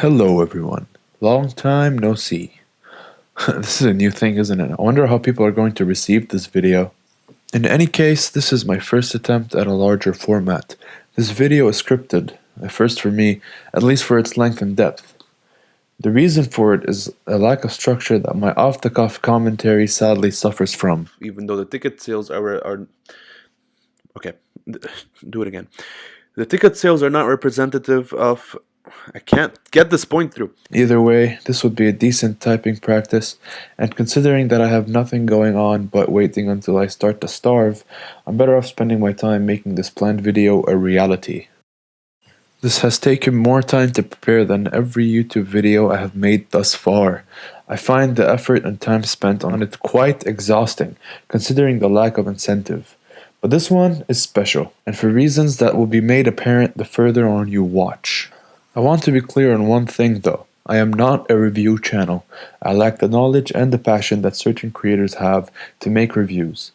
Hello everyone. Long time no see. This is a new thing, isn't it? I wonder how people are going to receive this video. In any case, this is my first attempt at a larger format. This video is scripted, a first for me, at least for its length and depth. The reason for it is a lack of structure that my off-the-cuff commentary sadly suffers from. Even though the ticket sales are okay, do it again. The ticket sales are not representative of... I can't get this point through. Either way, this would be a decent typing practice, and considering that I have nothing going on but waiting until I start to starve, I'm better off spending my time making this planned video a reality. This has taken more time to prepare than every YouTube video I have made thus far. I find the effort and time spent on it quite exhausting, considering the lack of incentive. But this one is special, and for reasons that will be made apparent the further on you watch. I want to be clear on one thing though. I am not a review channel. I lack the knowledge and the passion that certain creators have to make reviews.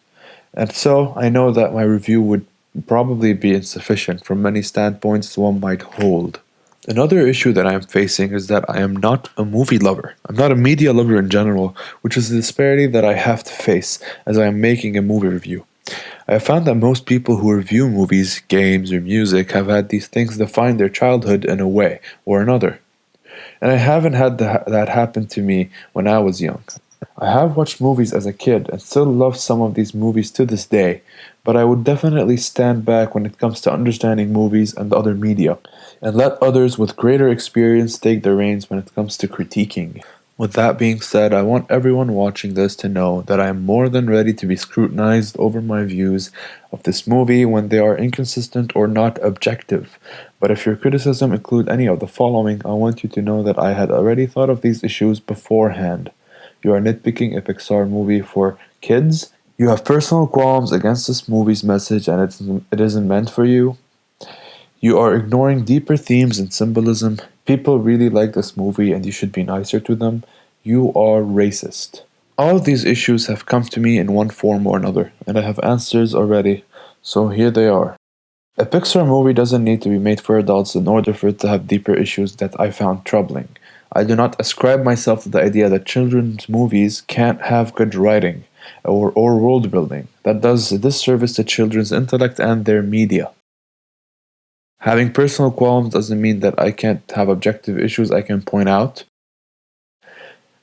And so, I know that my review would probably be insufficient from many standpoints one might hold. Another issue that I am facing is that I am not a movie lover. I'm not a media lover in general, which is a disparity that I have to face as I am making a movie review. I have found that most people who review movies, games, or music have had these things define their childhood in a way or another. And I haven't had that happen to me when I was young. I have watched movies as a kid and still love some of these movies to this day, but I would definitely stand back when it comes to understanding movies and other media, and let others with greater experience take the reins when it comes to critiquing. With that being said, I want everyone watching this to know that I am more than ready to be scrutinized over my views of this movie when they are inconsistent or not objective. But if your criticism include any of the following, I want you to know that I had already thought of these issues beforehand. You are nitpicking a Pixar movie for kids. You have personal qualms against this movie's message and it isn't meant for you. You are ignoring deeper themes and symbolism. People really like this movie and you should be nicer to them. You are racist. All of these issues have come to me in one form or another, and I have answers already, so here they are. A Pixar movie doesn't need to be made for adults in order for it to have deeper issues that I found troubling. I do not ascribe myself to the idea that children's movies can't have good writing or world building. That does a disservice to children's intellect and their media. Having personal qualms doesn't mean that I can't have objective issues I can point out.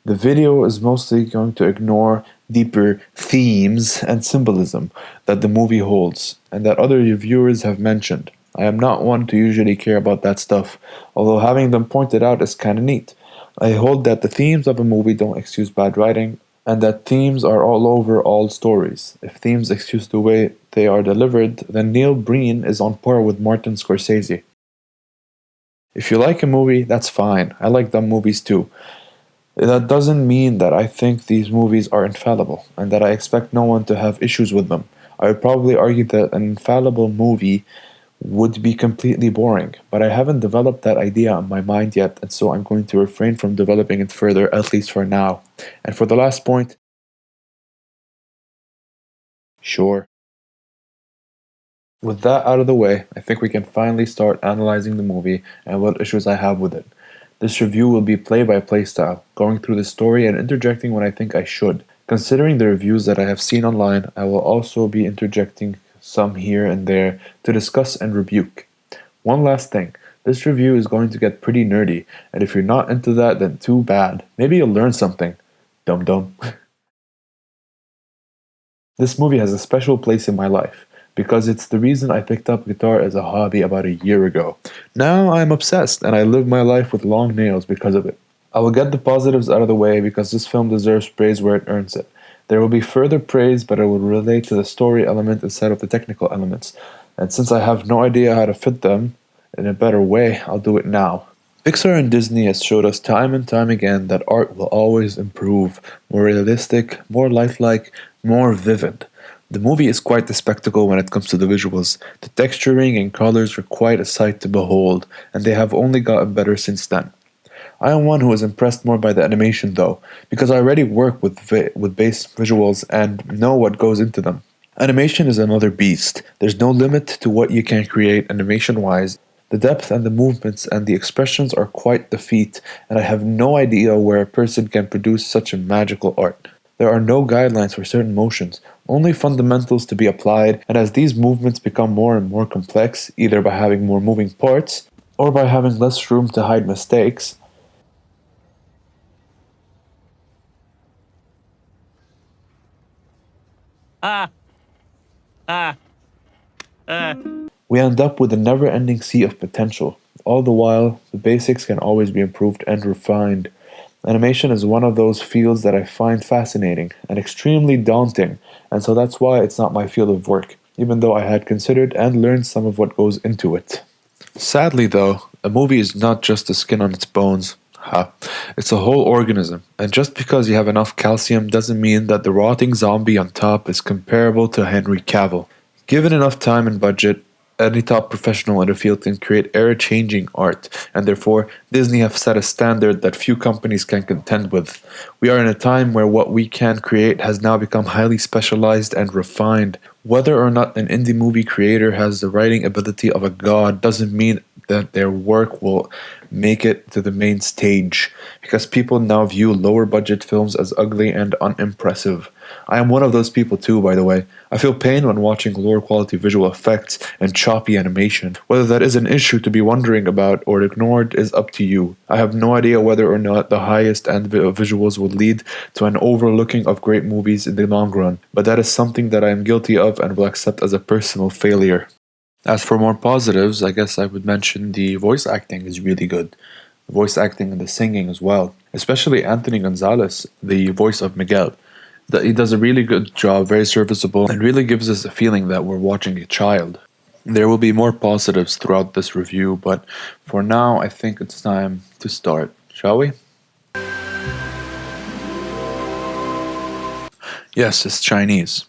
The video is mostly going to ignore deeper themes and symbolism that the movie holds, and that other reviewers have mentioned. I am not one to usually care about that stuff, although having them pointed out is kinda neat. I hold that the themes of a movie don't excuse bad writing, and that themes are all over all stories. If themes excuse the way they are delivered, then Neil Breen is on par with Martin Scorsese. If you like a movie, that's fine. I like dumb movies too. That doesn't mean that I think these movies are infallible, and that I expect no one to have issues with them. I would probably argue that an infallible movie would be completely boring, but I haven't developed that idea in my mind yet, and so I'm going to refrain from developing it further, at least for now. And for the last point, sure. With that out of the way, I think we can finally start analyzing the movie and what issues I have with it. This review will be play-by-play style, going through the story and interjecting when I think I should. Considering the reviews that I have seen online, I will also be interjecting some here and there to discuss and rebuke. One last thing, this review is going to get pretty nerdy, and if you're not into that, then too bad. Maybe you'll learn something. Dum-dum. This movie has a special place in my life, because it's the reason I picked up guitar as a hobby about a year ago. Now I'm obsessed, and I live my life with long nails because of it. I will get the positives out of the way because this film deserves praise where it earns it. There will be further praise, but it will relate to the story element instead of the technical elements. And since I have no idea how to fit them in a better way, I'll do it now. Pixar and Disney has showed us time and time again that art will always improve, more realistic, more lifelike, more vivid. The movie is quite the spectacle when it comes to the visuals. The texturing and colors are quite a sight to behold, and they have only gotten better since then. I am one who is impressed more by the animation though, because I already work with base visuals and know what goes into them. Animation is another beast. There's no limit to what you can create animation-wise, The depth and the movements and the expressions are quite the feat, and I have no idea where a person can produce such a magical art. There are no guidelines for certain motions, only fundamentals to be applied, and as these movements become more and more complex, either by having more moving parts, or by having less room to hide mistakes, we end up with a never-ending sea of potential. All the while, the basics can always be improved and refined. Animation is one of those fields that I find fascinating and extremely daunting, and so that's why it's not my field of work, even though I had considered and learned some of what goes into it. Sadly, though, a movie is not just the skin on its bones. Ha. It's a whole organism, and just because you have enough calcium doesn't mean that the rotting zombie on top is comparable to Henry Cavill. Given enough time and budget, any top professional in the field can create era-changing art, and therefore Disney have set a standard that few companies can contend with. We are in a time where what we can create has now become highly specialized and refined. Whether or not an indie movie creator has the writing ability of a god doesn't mean that their work will make it to the main stage, because people now view lower budget films as ugly and unimpressive. I am one of those people too, by the way. I feel pain when watching lower quality visual effects and choppy animation. Whether that is an issue to be wondering about or ignored is up to you. I have no idea whether or not the highest end visuals will lead to an overlooking of great movies in the long run, but that is something that I am guilty of and will accept as a personal failure. As for more positives, I guess I would mention the voice acting is really good. The voice acting and the singing as well. Especially Anthony Gonzalez, the voice of Miguel. He does a really good job, very serviceable, and really gives us a feeling that we're watching a child. There will be more positives throughout this review, but for now I think it's time to start, shall we? Yes, it's Chinese.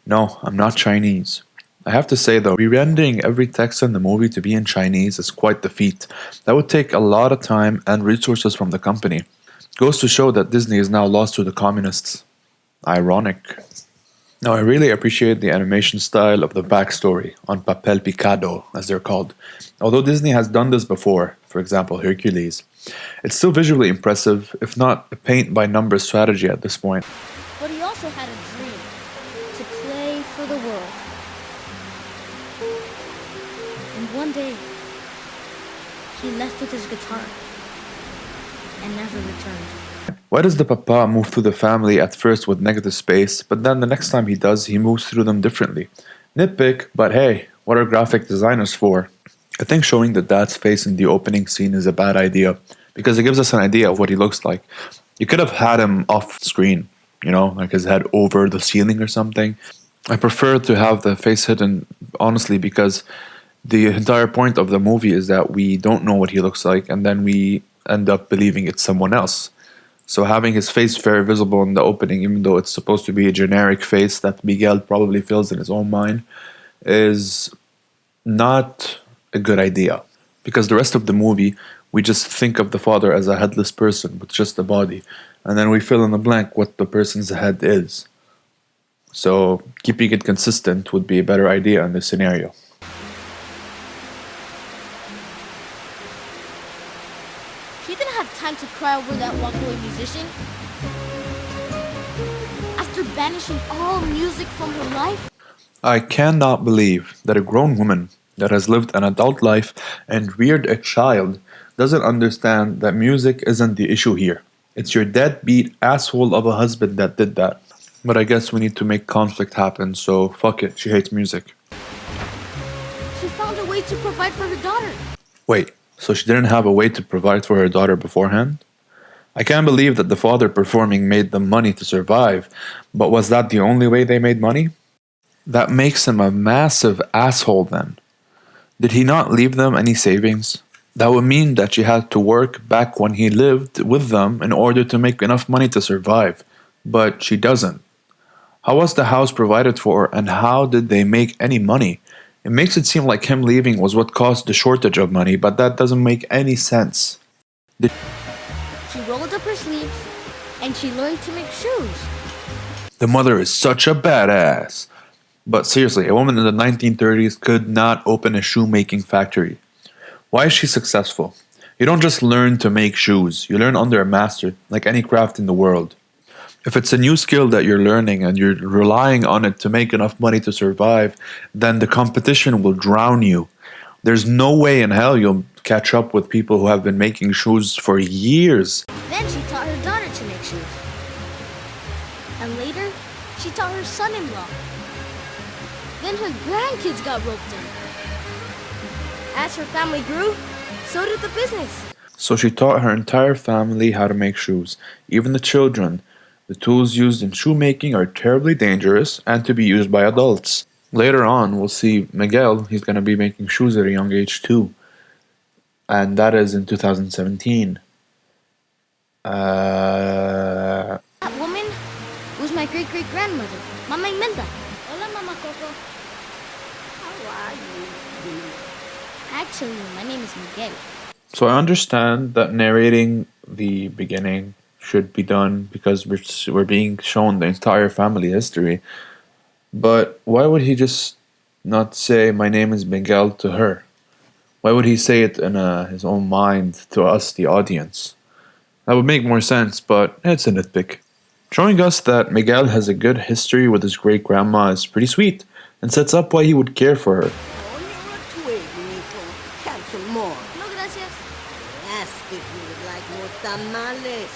No, I'm not Chinese. I have to say though, re-rendering every text in the movie to be in Chinese is quite the feat. That would take a lot of time and resources from the company. Goes to show that Disney is now lost to the communists. Ironic. Now I really appreciate the animation style of the backstory on papel picado, as they're called. Although Disney has done this before, for example Hercules, it's still visually impressive, if not a paint-by-numbers strategy at this point. But he also had a dream, to play for the world. And one day, he left with his guitar and never returned. Why does the papa move through the family at first with negative space, but then the next time he does, he moves through them differently? Nitpick, but hey, what are graphic designers for? I think showing the dad's face in the opening scene is a bad idea, because it gives us an idea of what he looks like. You could have had him off screen, you know, like his head over the ceiling or something. I prefer to have the face hidden, honestly, because the entire point of the movie is that we don't know what he looks like, and then we end up believing it's someone else. So having his face very visible in the opening, even though it's supposed to be a generic face that Miguel probably feels in his own mind, is not a good idea. Because the rest of the movie, we just think of the father as a headless person with just a body, and then we fill in the blank what the person's head is. So keeping it consistent would be a better idea in this scenario. He didn't have time to cry over that walkaway musician. After banishing all music from her life? I cannot believe that a grown woman that has lived an adult life and reared a child doesn't understand that music isn't the issue here. It's your deadbeat asshole of a husband that did that. But I guess we need to make conflict happen, so fuck it, she hates music. She found a way to provide for her daughter. Wait, so she didn't have a way to provide for her daughter beforehand? I can't believe that the father performing made them money to survive, but was that the only way they made money? That makes him a massive asshole then. Did he not leave them any savings? That would mean that she had to work back when he lived with them in order to make enough money to survive, but she doesn't. How was the house provided for, and how did they make any money? It makes it seem like him leaving was what caused the shortage of money, but that doesn't make any sense. She rolled up her sleeves, and she learned to make shoes. The mother is such a badass. But seriously, a woman in the 1930s could not open a shoemaking factory. Why is she successful? You don't just learn to make shoes, you learn under a master, like any craft in the world. If it's a new skill that you're learning and you're relying on it to make enough money to survive, then the competition will drown you. There's no way in hell you'll catch up with people who have been making shoes for years. Then she taught her daughter to make shoes. And later, she taught her son-in-law. Then her grandkids got roped in. As her family grew, so did the business. So she taught her entire family how to make shoes, even the children. The tools used in shoemaking are terribly dangerous and to be used by adults. Later on, we'll see Miguel, he's going to be making shoes at a young age too. And that is in 2017. That woman was my great-great-grandmother, Mama Imelda. Hola, Mama Coco. How are you? Actually, my name is Miguel. So I understand that narrating the beginning should be done because we're being shown the entire family history. But why would he just not say, my name is Miguel, to her? Why would he say it in his own mind to us, the audience? That would make more sense, but it's a nitpick. Showing us that Miguel has a good history with his great-grandma is pretty sweet, and sets up why he would care for her. Oh, you're a twig, mijo. Have some more. No, gracias. Ask if you would like more tamales.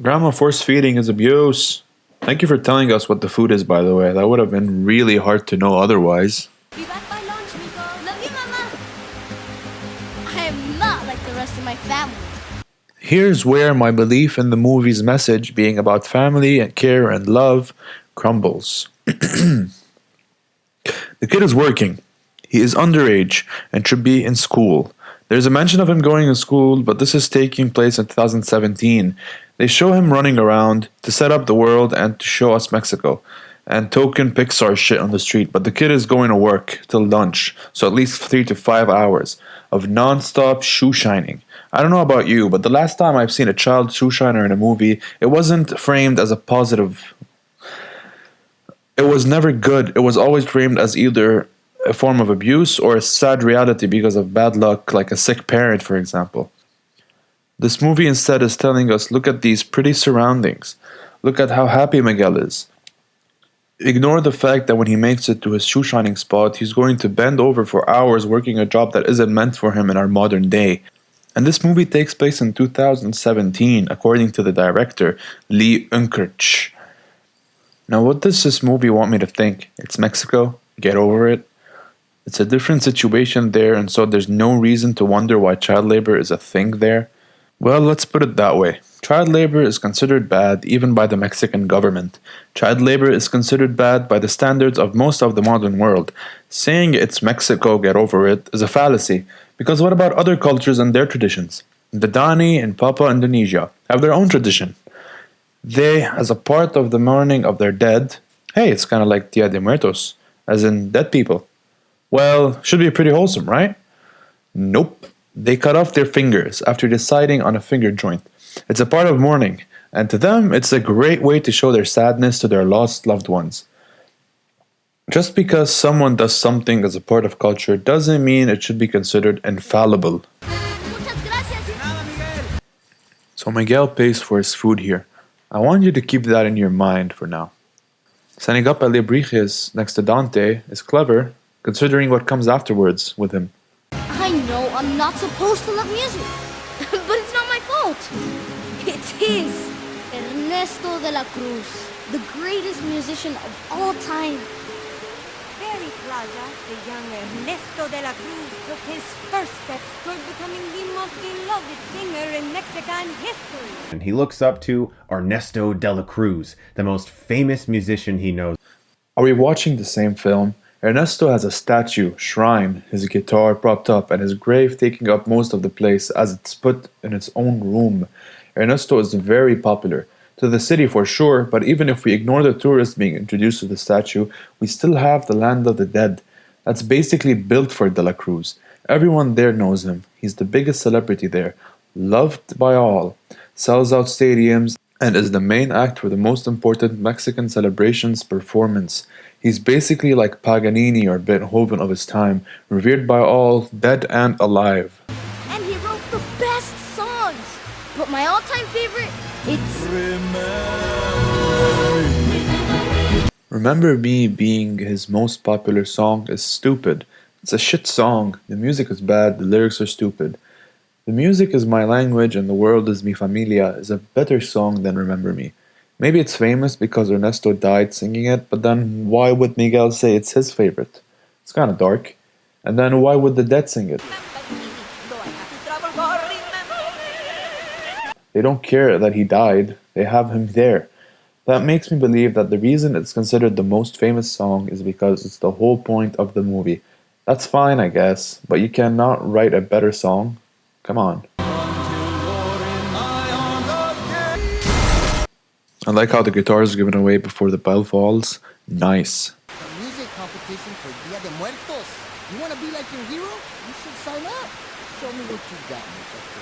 Grandma force-feeding is abuse. Thank you for telling us what the food is, by the way. That would have been really hard to know otherwise. Be back by lunch, Miko. Love you, Mama. I am not like the rest of my family. Here's where my belief in the movie's message being about family and care and love crumbles. The kid is working. He is underage and should be in school. There's a mention of him going to school, but this is taking place in 2017. They show him running around to set up the world and to show us Mexico. And token Pixar shit on the street, but the kid is going to work till lunch, so at least 3 to 5 hours of non-stop shoe shining. I don't know about you, but the last time I've seen a child shoe shiner in a movie, it wasn't framed as a positive. It was never good. It was always framed as either a form of abuse or a sad reality because of bad luck, like a sick parent, for example. This movie instead is telling us, look at these pretty surroundings. Look at how happy Miguel is. Ignore the fact that when he makes it to his shoe shining spot, he's going to bend over for hours working a job that isn't meant for him in our modern day. And this movie takes place in 2017, according to the director, Lee Unkrich. Now, what does this movie want me to think? It's Mexico? Get over it? It's a different situation there, and so there's no reason to wonder why child labor is a thing there? Well, let's put it that way. Child labor is considered bad even by the Mexican government. Child labor is considered bad by the standards of most of the modern world. Saying it's Mexico, get over it, is a fallacy. Because what about other cultures and their traditions? The Dani in Papua Indonesia have their own tradition. They, as a part of the mourning of their dead, hey, it's kind of like Dia de Muertos, as in dead people. Well, should be pretty wholesome, right? Nope. They cut off their fingers after deciding on a finger joint. It's a part of mourning, and to them, it's a great way to show their sadness to their lost loved ones. Just because someone does something as a part of culture doesn't mean it should be considered infallible. So Miguel pays for his food here. I want you to keep that in your mind for now. Setting up Alebrijes next to Dante is clever, considering what comes afterwards with him. I know I'm not supposed to love music, but it's not my fault. It's his. Ernesto de la Cruz, the greatest musician of all time. Berry Plaza, the young Ernesto de la Cruz took his first steps toward becoming the most beloved singer in Mexican history. And he looks up to Ernesto de la Cruz, the most famous musician he knows. Are we watching the same film? Ernesto has a statue, shrine, his guitar propped up, and his grave taking up most of the place as it's put in its own room. Ernesto is very popular. To the city for sure, but even if we ignore the tourists being introduced to the statue, we still have the land of the dead. That's basically built for De La Cruz. Everyone there knows him. He's the biggest celebrity there, loved by all, sells out stadiums, and is the main act for the most important Mexican celebrations performance. He's basically like Paganini or Beethoven of his time, revered by all, dead and alive. And he wrote the best songs. But my all-time favorite, it's Remember Me being his most popular song is stupid. It's a shit song. The music is bad, the lyrics are stupid. The music is my language and the world is mi familia is a better song than Remember Me. Maybe it's famous because Ernesto died singing it, but then why would Miguel say it's his favorite? It's kinda dark. And then why would the dead sing it? They don't care that he died, they have him there. That makes me believe that the reason it's considered the most famous song is because it's the whole point of the movie. That's fine, I guess, but you cannot write a better song. Come on. I like how the guitar is given away before the bell falls. Nice. The music competition for Dia de Muertos. You want to be like your hero? You should sign up. Show me what you got, Hector.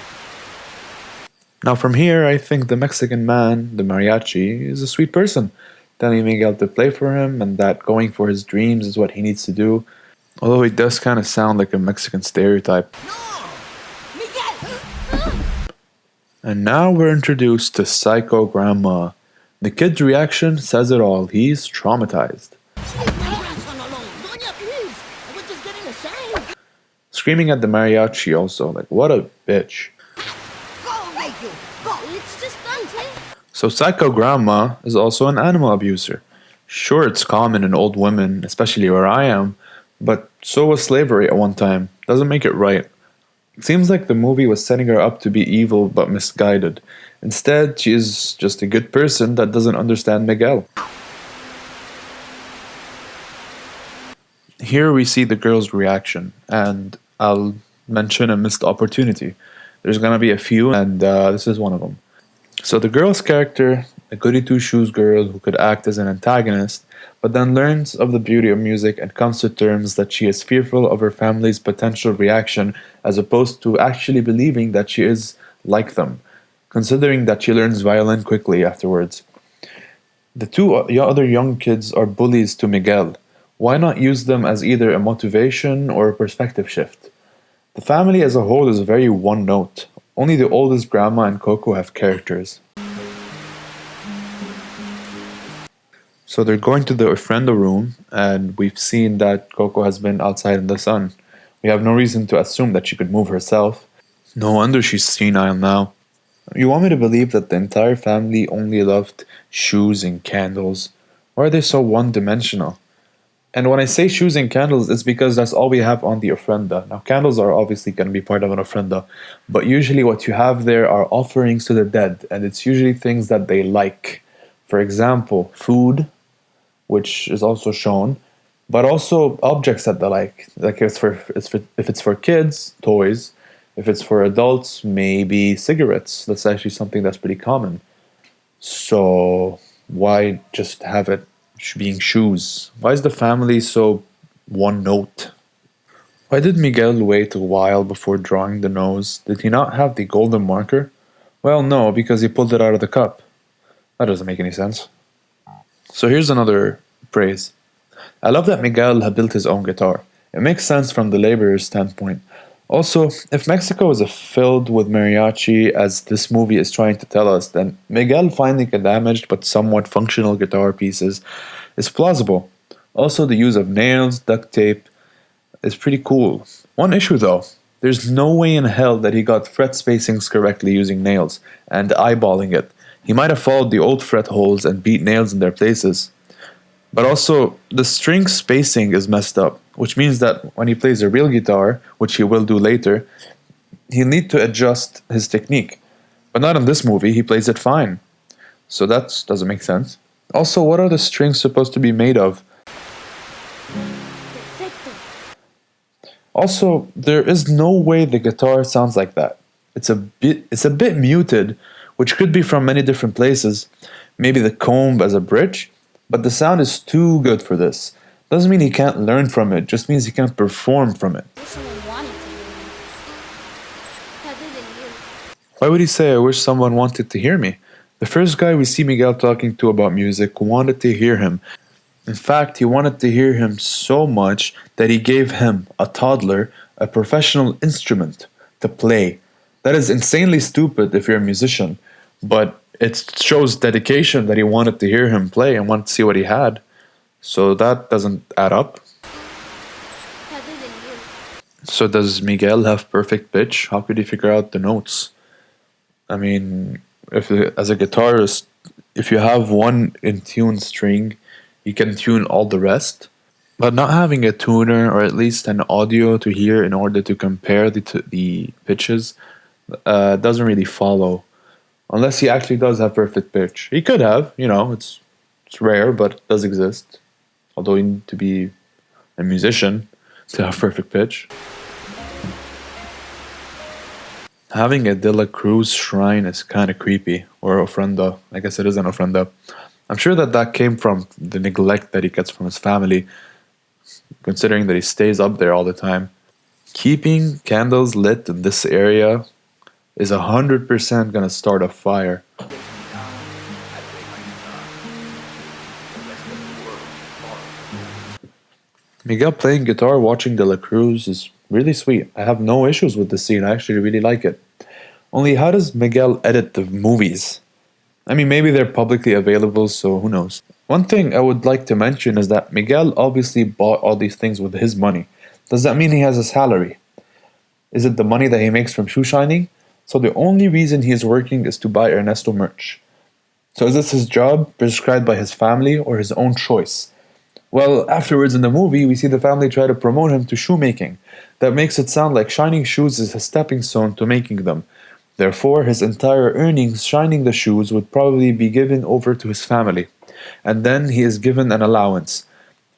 Now from here, I think the Mexican man, the mariachi, is a sweet person, telling Miguel to play for him and that going for his dreams is what he needs to do. Although he does kind of sound like a Mexican stereotype. And now we're introduced to Psycho Grandma. The kid's reaction says it all. He's traumatized. Screaming at the mariachi also, like what a bitch. It's just Dante. So Psycho Grandma is also an animal abuser. Sure, it's common in old women, especially where I am, but so was slavery at one time. Doesn't make it right. It seems like the movie was setting her up to be evil but misguided. Instead, she is just a good person that doesn't understand Miguel. Here we see the girl's reaction, and I'll mention a missed opportunity. There's gonna be a few, and this is one of them. So the girl's character, a goody two-shoes girl who could act as an antagonist, but then learns of the beauty of music and comes to terms that she is fearful of her family's potential reaction as opposed to actually believing that she is like them, considering that she learns violin quickly afterwards. The two other young kids are bullies to Miguel. Why not use them as either a motivation or a perspective shift? The family as a whole is very one note. Only the oldest grandma and Coco have characters. So they're going to the Ofrenda room, and we've seen that Coco has been outside in the sun. We have no reason to assume that she could move herself. No wonder she's senile now. You want me to believe that the entire family only loved shoes and candles? Why are they so one-dimensional? And when I say shoes and candles, it's because that's all we have on the ofrenda. Now, candles are obviously going to be part of an ofrenda, but usually what you have there are offerings to the dead, and it's usually things that they like. For example, food, which is also shown, but also objects that they like. Like if it's for kids, toys. If it's for adults, maybe cigarettes. That's actually something that's pretty common. So why just have it being shoes? Why is the family so one note? Why did Miguel wait a while before drawing the nose? Did he not have the golden marker? Well, no, because he pulled it out of the cup. That doesn't make any sense. So here's another praise. I love that Miguel had built his own guitar. It makes sense from the laborer's standpoint. Also, if Mexico is filled with mariachi, as this movie is trying to tell us, then Miguel finding a damaged but somewhat functional guitar pieces is plausible. Also, the use of nails, duct tape is pretty cool. One issue though, there's no way in hell that he got fret spacings correctly using nails and eyeballing it. He might have followed the old fret holes and beat nails in their places. But also, the string spacing is messed up, which means that when he plays a real guitar, which he will do later, he'll need to adjust his technique. But not in this movie, he plays it fine. So that doesn't make sense. Also, what are the strings supposed to be made of? Also, there is no way the guitar sounds like that. It's a bit muted, which could be from many different places. Maybe the comb as a bridge. But the sound is too good for this. Doesn't mean he can't learn from it, just means he can't perform from it. Why would he say, I wish someone wanted to hear me? The first guy we see Miguel talking to about music wanted to hear him. In fact, he wanted to hear him so much that he gave him, a toddler, a professional instrument to play. That is insanely stupid if you're a musician, but it shows dedication that he wanted to hear him play and wanted to see what he had. So that doesn't add up. Other than you. So does Miguel have perfect pitch? How could he figure out the notes? I mean, as a guitarist, if you have one in tune string, you can tune all the rest. But not having a tuner or at least an audio to hear in order to compare the pitches doesn't really follow. Unless he actually does have perfect pitch. He could have, it's rare, but it does exist. Although you need to be a musician to have perfect pitch. Having a De La Cruz shrine is kind of creepy, or ofrenda. I guess it is an ofrenda. I'm sure that came from the neglect that he gets from his family, considering that he stays up there all the time. Keeping candles lit in this area is 100% gonna start a fire. Miguel playing guitar watching De La Cruz is really sweet. I have no issues with the scene, I actually really like it. Only how does Miguel edit the movies? I mean, maybe they're publicly available, so who knows. One thing I would like to mention is that Miguel obviously bought all these things with his money. Does that mean he has a salary? Is it the money that he makes from shoe shining? So the only reason he is working is to buy Ernesto merch. So is this his job, prescribed by his family, or his own choice? Well, afterwards in the movie, we see the family try to promote him to shoemaking. That makes it sound like shining shoes is a stepping stone to making them. Therefore, his entire earnings shining the shoes would probably be given over to his family. And then he is given an allowance.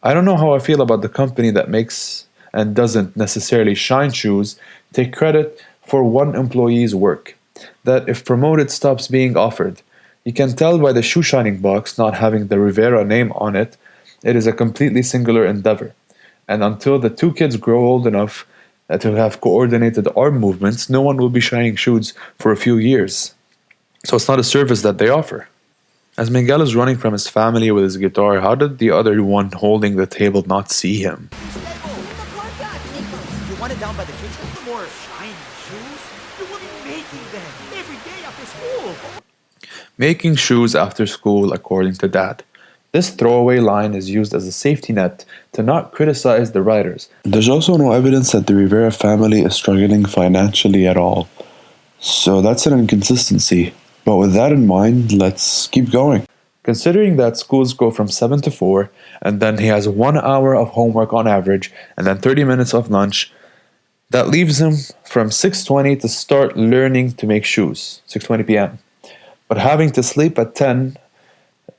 I don't know how I feel about the company that makes and doesn't necessarily shine shoes take credit for one employee's work. That if promoted stops being offered. You can tell by the shoe shining box not having the Rivera name on it, it is a completely singular endeavor. And until the two kids grow old enough to have coordinated arm movements, no one will be shining shoes for a few years. So it's not a service that they offer. As Miguel is running from his family with his guitar, how did the other one holding the table not see him? You want it down by the kitchen? More shiny shoes? You will be making them every day after school. Making shoes after school, according to Dad. This throwaway line is used as a safety net to not criticize the writers. There's also no evidence that the Rivera family is struggling financially at all. So that's an inconsistency. But with that in mind, let's keep going. Considering that schools go from 7 to 4, and then he has 1 hour of homework on average, and then 30 minutes of lunch, that leaves him from 6:20 to start learning to make shoes, 6:20 p.m. But having to sleep at 10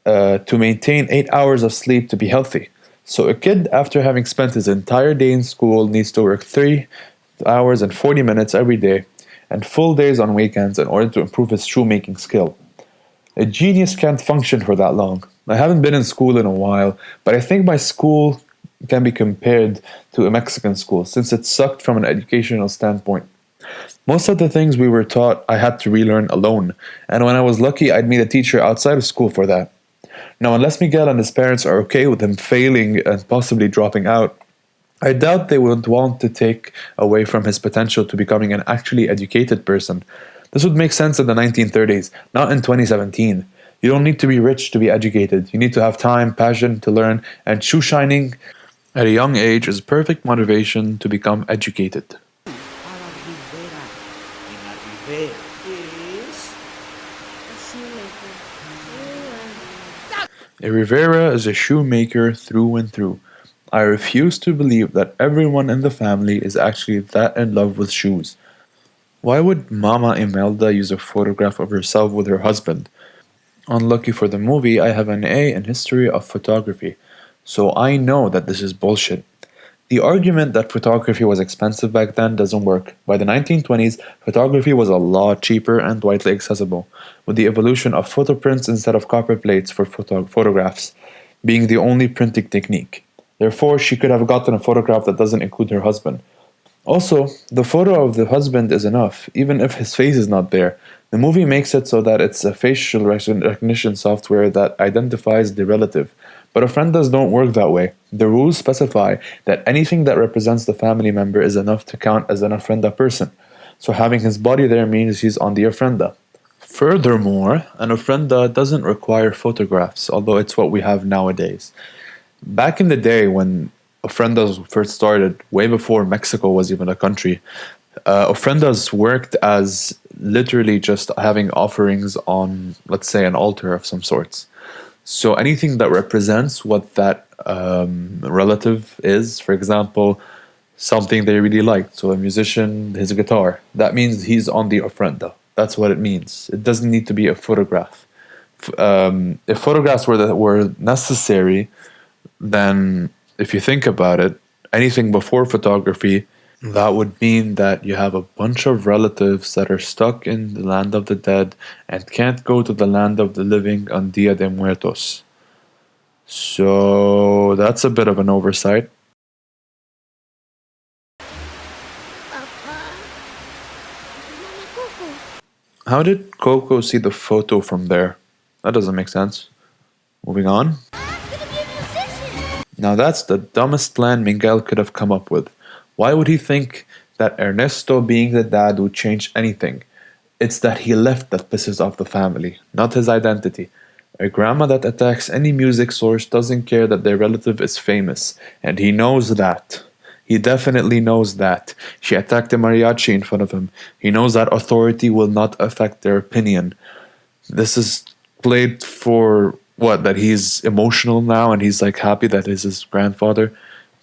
to maintain 8 hours of sleep to be healthy. So a kid, after having spent his entire day in school, needs to work 3 hours and 40 minutes every day, and full days on weekends in order to improve his shoemaking skill. A genius can't function for that long. I haven't been in school in a while, but I think my school can be compared to a Mexican school, since it sucked from an educational standpoint. Most of the things we were taught I had to relearn alone, and when I was lucky I'd meet a teacher outside of school for that. Now, unless Miguel and his parents are okay with him failing and possibly dropping out, I doubt they would want to take away from his potential to becoming an actually educated person. This would make sense in the 1930s, not in 2017. You don't need to be rich to be educated. You need to have time, passion to learn, and shoe shining at a young age is perfect motivation to become educated. A Rivera is a shoemaker through and through. I refuse to believe that everyone in the family is actually that in love with shoes. Why would Mama Imelda use a photograph of herself with her husband? Unlucky for the movie, I have an A in history of photography, so I know that this is bullshit. The argument that photography was expensive back then doesn't work. By the 1920s, photography was a lot cheaper and widely accessible, with the evolution of photo prints instead of copper plates for photographs being the only printing technique. Therefore, she could have gotten a photograph that doesn't include her husband. Also, the photo of the husband is enough, even if his face is not there. The movie makes it so that it's a facial recognition software that identifies the relative, But ofrendas don't work that way. The rules specify that anything that represents the family member is enough to count as an ofrenda person. So having his body there means he's on the ofrenda. Furthermore, an ofrenda doesn't require photographs, although it's what we have nowadays. Back in the day when ofrendas first started, way before Mexico was even a country, ofrendas worked as literally just having offerings on, let's say, an altar of some sorts. So anything that represents what that relative is, for example, something they really liked. So a musician, his guitar, that means he's on the ofrenda. That's what it means. It doesn't need to be a photograph. If photographs were necessary, then if you think about it, anything before photography, that would mean that you have a bunch of relatives that are stuck in the land of the dead and can't go to the land of the living on Dia de Muertos. So that's a bit of an oversight. Papa. Mama Coco. How did Coco see the photo from there? That doesn't make sense. Moving on. I'm gonna be a musician. Now that's the dumbest plan Miguel could have come up with. Why would he think that Ernesto being the dad would change anything? It's that he left that pisses off the family, not his identity. A grandma that attacks any music source doesn't care that their relative is famous, and he knows that. He definitely knows that. She attacked a mariachi in front of him. He knows that authority will not affect their opinion. This is played for what? That he's emotional now and he's like happy that he's his grandfather?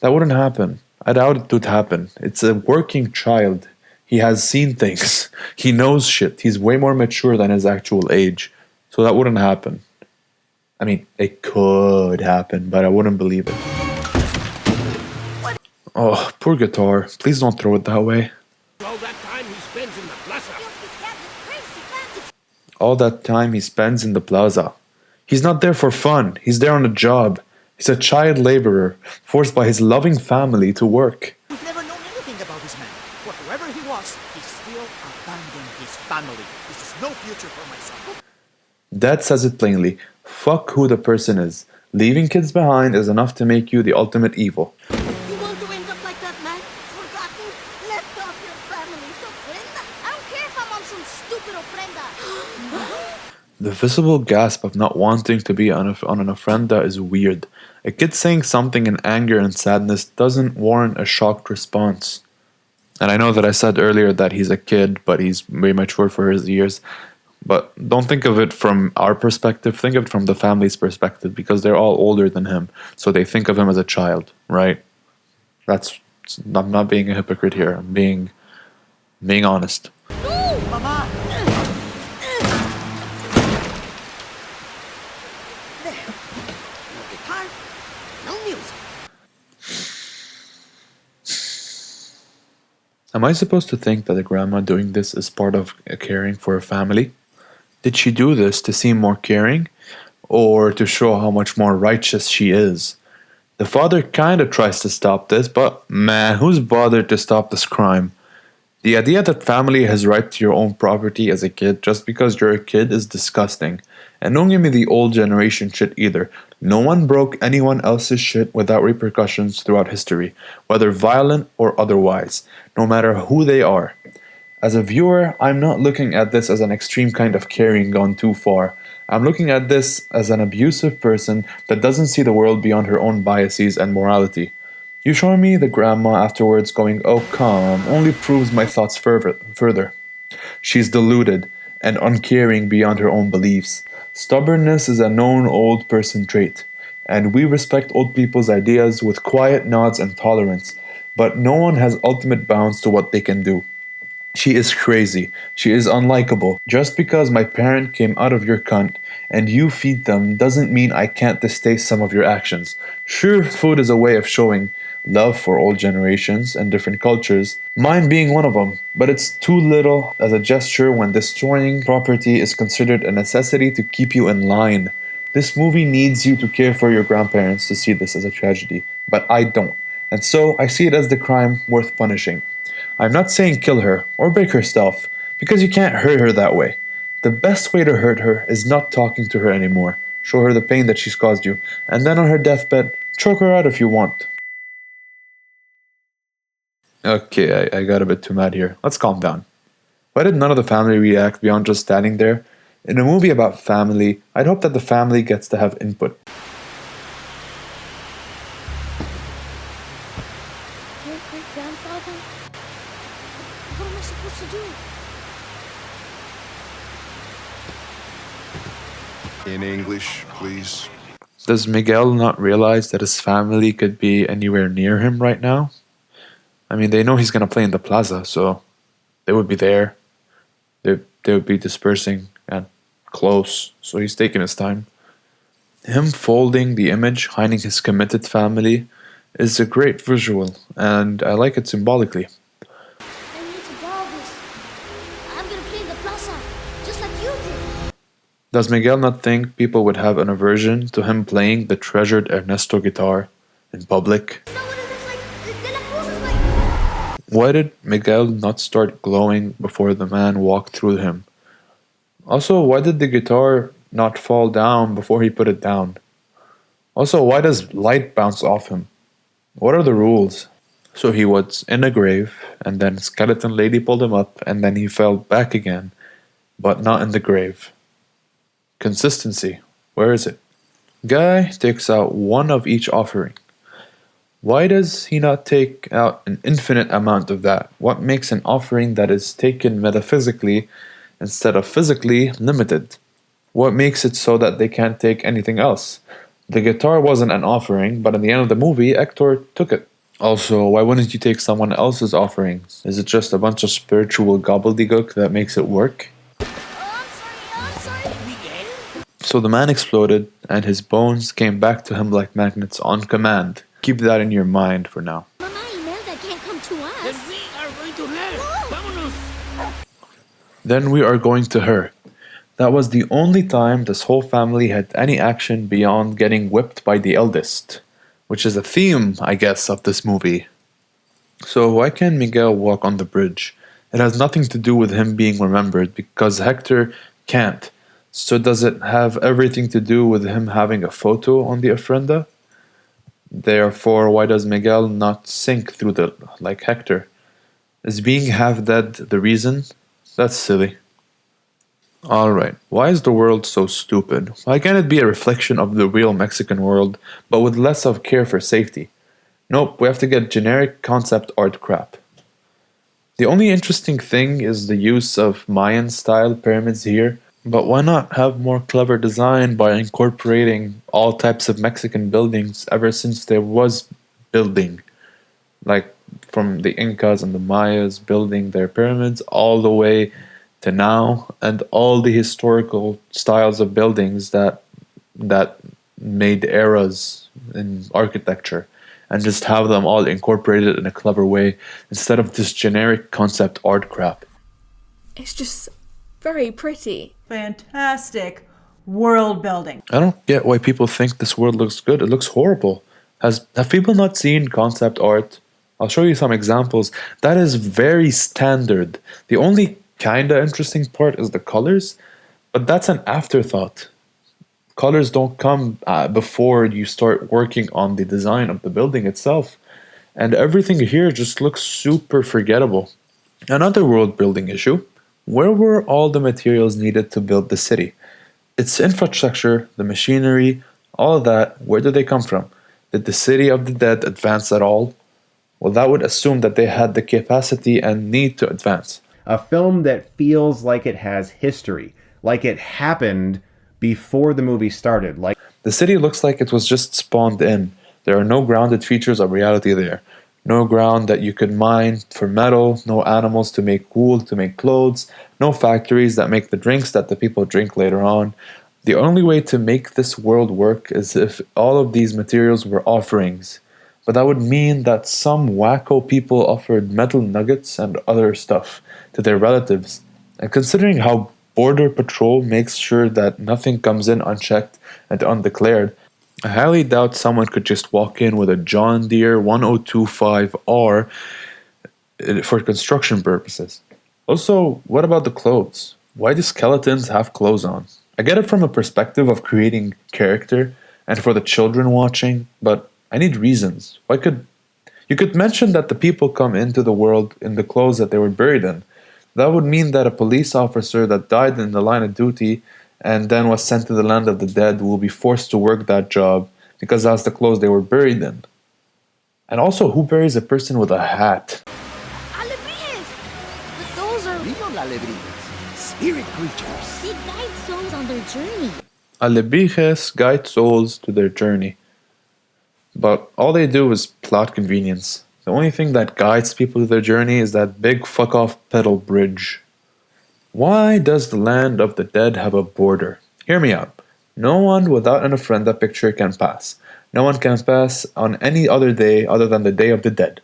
That wouldn't happen. I doubt it would happen. It's a working child. He has seen things. He knows shit. He's way more mature than his actual age. So that wouldn't happen. I mean, it could happen, but I wouldn't believe it. Oh, poor guitar. Please don't throw it that way. All that time he spends in the plaza. All that time he spends in the plaza. He's not there for fun. He's there on a job. He's a child laborer, forced by his loving family to work. We've never known anything about this man. But whoever he was, he still abandoned his family. This is no future for my son. Dad says it plainly. Fuck who the person is. Leaving kids behind is enough to make you the ultimate evil. You want to end up like that man? Forgotten? Left off your family's ofrenda? I don't care if I'm on some stupid ofrenda. The visible gasp of not wanting to be on an ofrenda is weird. A kid saying something in anger and sadness doesn't warrant a shocked response. And I know that I said earlier that he's a kid, but he's way mature for his years. But don't think of it from our perspective, think of it from the family's perspective, because they're all older than him, so they think of him as a child, right? I'm not being a hypocrite here, I'm being honest. Mama! There. No guitar, no music. Am I supposed to think that the grandma doing this is part of caring for a family? Did she do this to seem more caring, or to show how much more righteous she is? The father kinda tries to stop this, but man, who's bothered to stop this crime? The idea that family has right to your own property as a kid just because you're a kid is disgusting. And don't give me the old generation shit either. No one broke anyone else's shit without repercussions throughout history, whether violent or otherwise, no matter who they are. As a viewer, I'm not looking at this as an extreme kind of caring gone too far. I'm looking at this as an abusive person that doesn't see the world beyond her own biases and morality. You showing me the grandma afterwards going, "Oh come," only proves my thoughts further. She's deluded and uncaring beyond her own beliefs. Stubbornness is a known old person trait, and we respect old people's ideas with quiet nods and tolerance, but no one has ultimate bounds to what they can do. She is crazy. She is unlikable. Just because my parent came out of your cunt and you feed them doesn't mean I can't distaste some of your actions. Sure, food is a way of showing love for old generations and different cultures, mine being one of them, but it's too little as a gesture when destroying property is considered a necessity to keep you in line. This movie needs you to care for your grandparents to see this as a tragedy, but I don't, and so I see it as the crime worth punishing. I'm not saying kill her or break her stuff, because you can't hurt her that way. The best way to hurt her is not talking to her anymore. show her the pain that she's caused you, and then on her deathbed, choke her out if you want. Okay, I got a bit too mad here. Let's calm down. Why did none of the family react beyond just standing there? In a movie about family, I'd hope that the family gets to have input. Great-great-grandfather? What am I supposed to do? In English, please. Does Miguel not realize that his family could be anywhere near him right now? I mean, they know he's gonna play in the plaza, so they would be there. They would be dispersing and close, so he's taking his time. Him folding the image, hiding his committed family, is a great visual, and I like it symbolically. I need to borrow this. I'm gonna play in the plaza, just like you did. Does Miguel not think people would have an aversion to him playing the treasured Ernesto guitar in public? Is that what it looks like? De La Cruz is like... Why did Miguel not start glowing before the man walked through him? Also, why did the guitar not fall down before he put it down? Also, why does light bounce off him? What are the rules? So he was in a grave, and then skeleton lady pulled him up, and then he fell back again, but not in the grave. Consistency. Where is it? Guy takes out one of each offering. Why does he not take out an infinite amount of that? What makes an offering that is taken metaphysically instead of physically limited? What makes it so that they can't take anything else? The guitar wasn't an offering, but at the end of the movie, Hector took it. Also, why wouldn't you take someone else's offerings? Is it just a bunch of spiritual gobbledygook that makes it work? I'm sorry. Miguel? So the man exploded, and his bones came back to him like magnets on command. Keep that in your mind for now. Mama Imelda can't come to us. Then we are going to her. Vámonos. Then we are going to her. That was the only time this whole family had any action beyond getting whipped by the eldest, which is a theme, I guess, of this movie. So why can't Miguel walk on the bridge? It has nothing to do with him being remembered, because Hector can't. So does it have everything to do with him having a photo on the ofrenda? Therefore, why does Miguel not sink through like Hector? Is being half dead the reason? That's silly. Alright, why is the world so stupid? Why can't it be a reflection of the real Mexican world, but with less of care for safety? Nope, we have to get generic concept art crap. The only interesting thing is the use of Mayan-style pyramids here, but why not have more clever design by incorporating all types of Mexican buildings ever since there was building? Like from the Incas and the Mayas building their pyramids all the way to now, and all the historical styles of buildings that made eras in architecture, and just have them all incorporated in a clever way instead of this generic concept art crap. It's just very pretty. Fantastic world building. I don't get why people think this world looks good. It looks horrible. Have people not seen concept art? I'll show you some examples. That is very standard. The only kinda interesting part is the colors, but that's an afterthought. Colors don't come before you start working on the design of the building itself, and everything here just looks super forgettable. Another world building issue: where were all the materials needed to build the city? Its infrastructure, the machinery, all of that, where did they come from? Did the city of the dead advance at all? Well, that would assume that they had the capacity and need to advance. A film that feels like it has history, like it happened before the movie started. Like the city looks like it was just spawned in. There are no grounded features of reality there. No ground that you could mine for metal, no animals to make wool, to make clothes, no factories that make the drinks that the people drink later on. The only way to make this world work is if all of these materials were offerings. But that would mean that some wacko people offered metal nuggets and other stuff to their relatives. And considering how Border Patrol makes sure that nothing comes in unchecked and undeclared, I highly doubt someone could just walk in with a John Deere 1025R for construction purposes. Also, what about the clothes? Why do skeletons have clothes on? I get it from a perspective of creating character and for the children watching, but I need reasons. You could mention that the people come into the world in the clothes that they were buried in. That would mean that a police officer that died in the line of duty and then was sent to the land of the dead will be forced to work that job because that's the clothes they were buried in. And also, who buries a person with a hat? Alebrijes! But those are... Real Alebrijes, spirit creatures. They guide souls on their journey. Alebrijes guide souls to their journey. But all they do is plot convenience. The only thing that guides people to their journey is that big fuck-off pedal bridge. Why does the land of the dead have a border? Hear me out. No one without an Ofrenda picture can pass. No one can pass on any other day other than the Day of the Dead.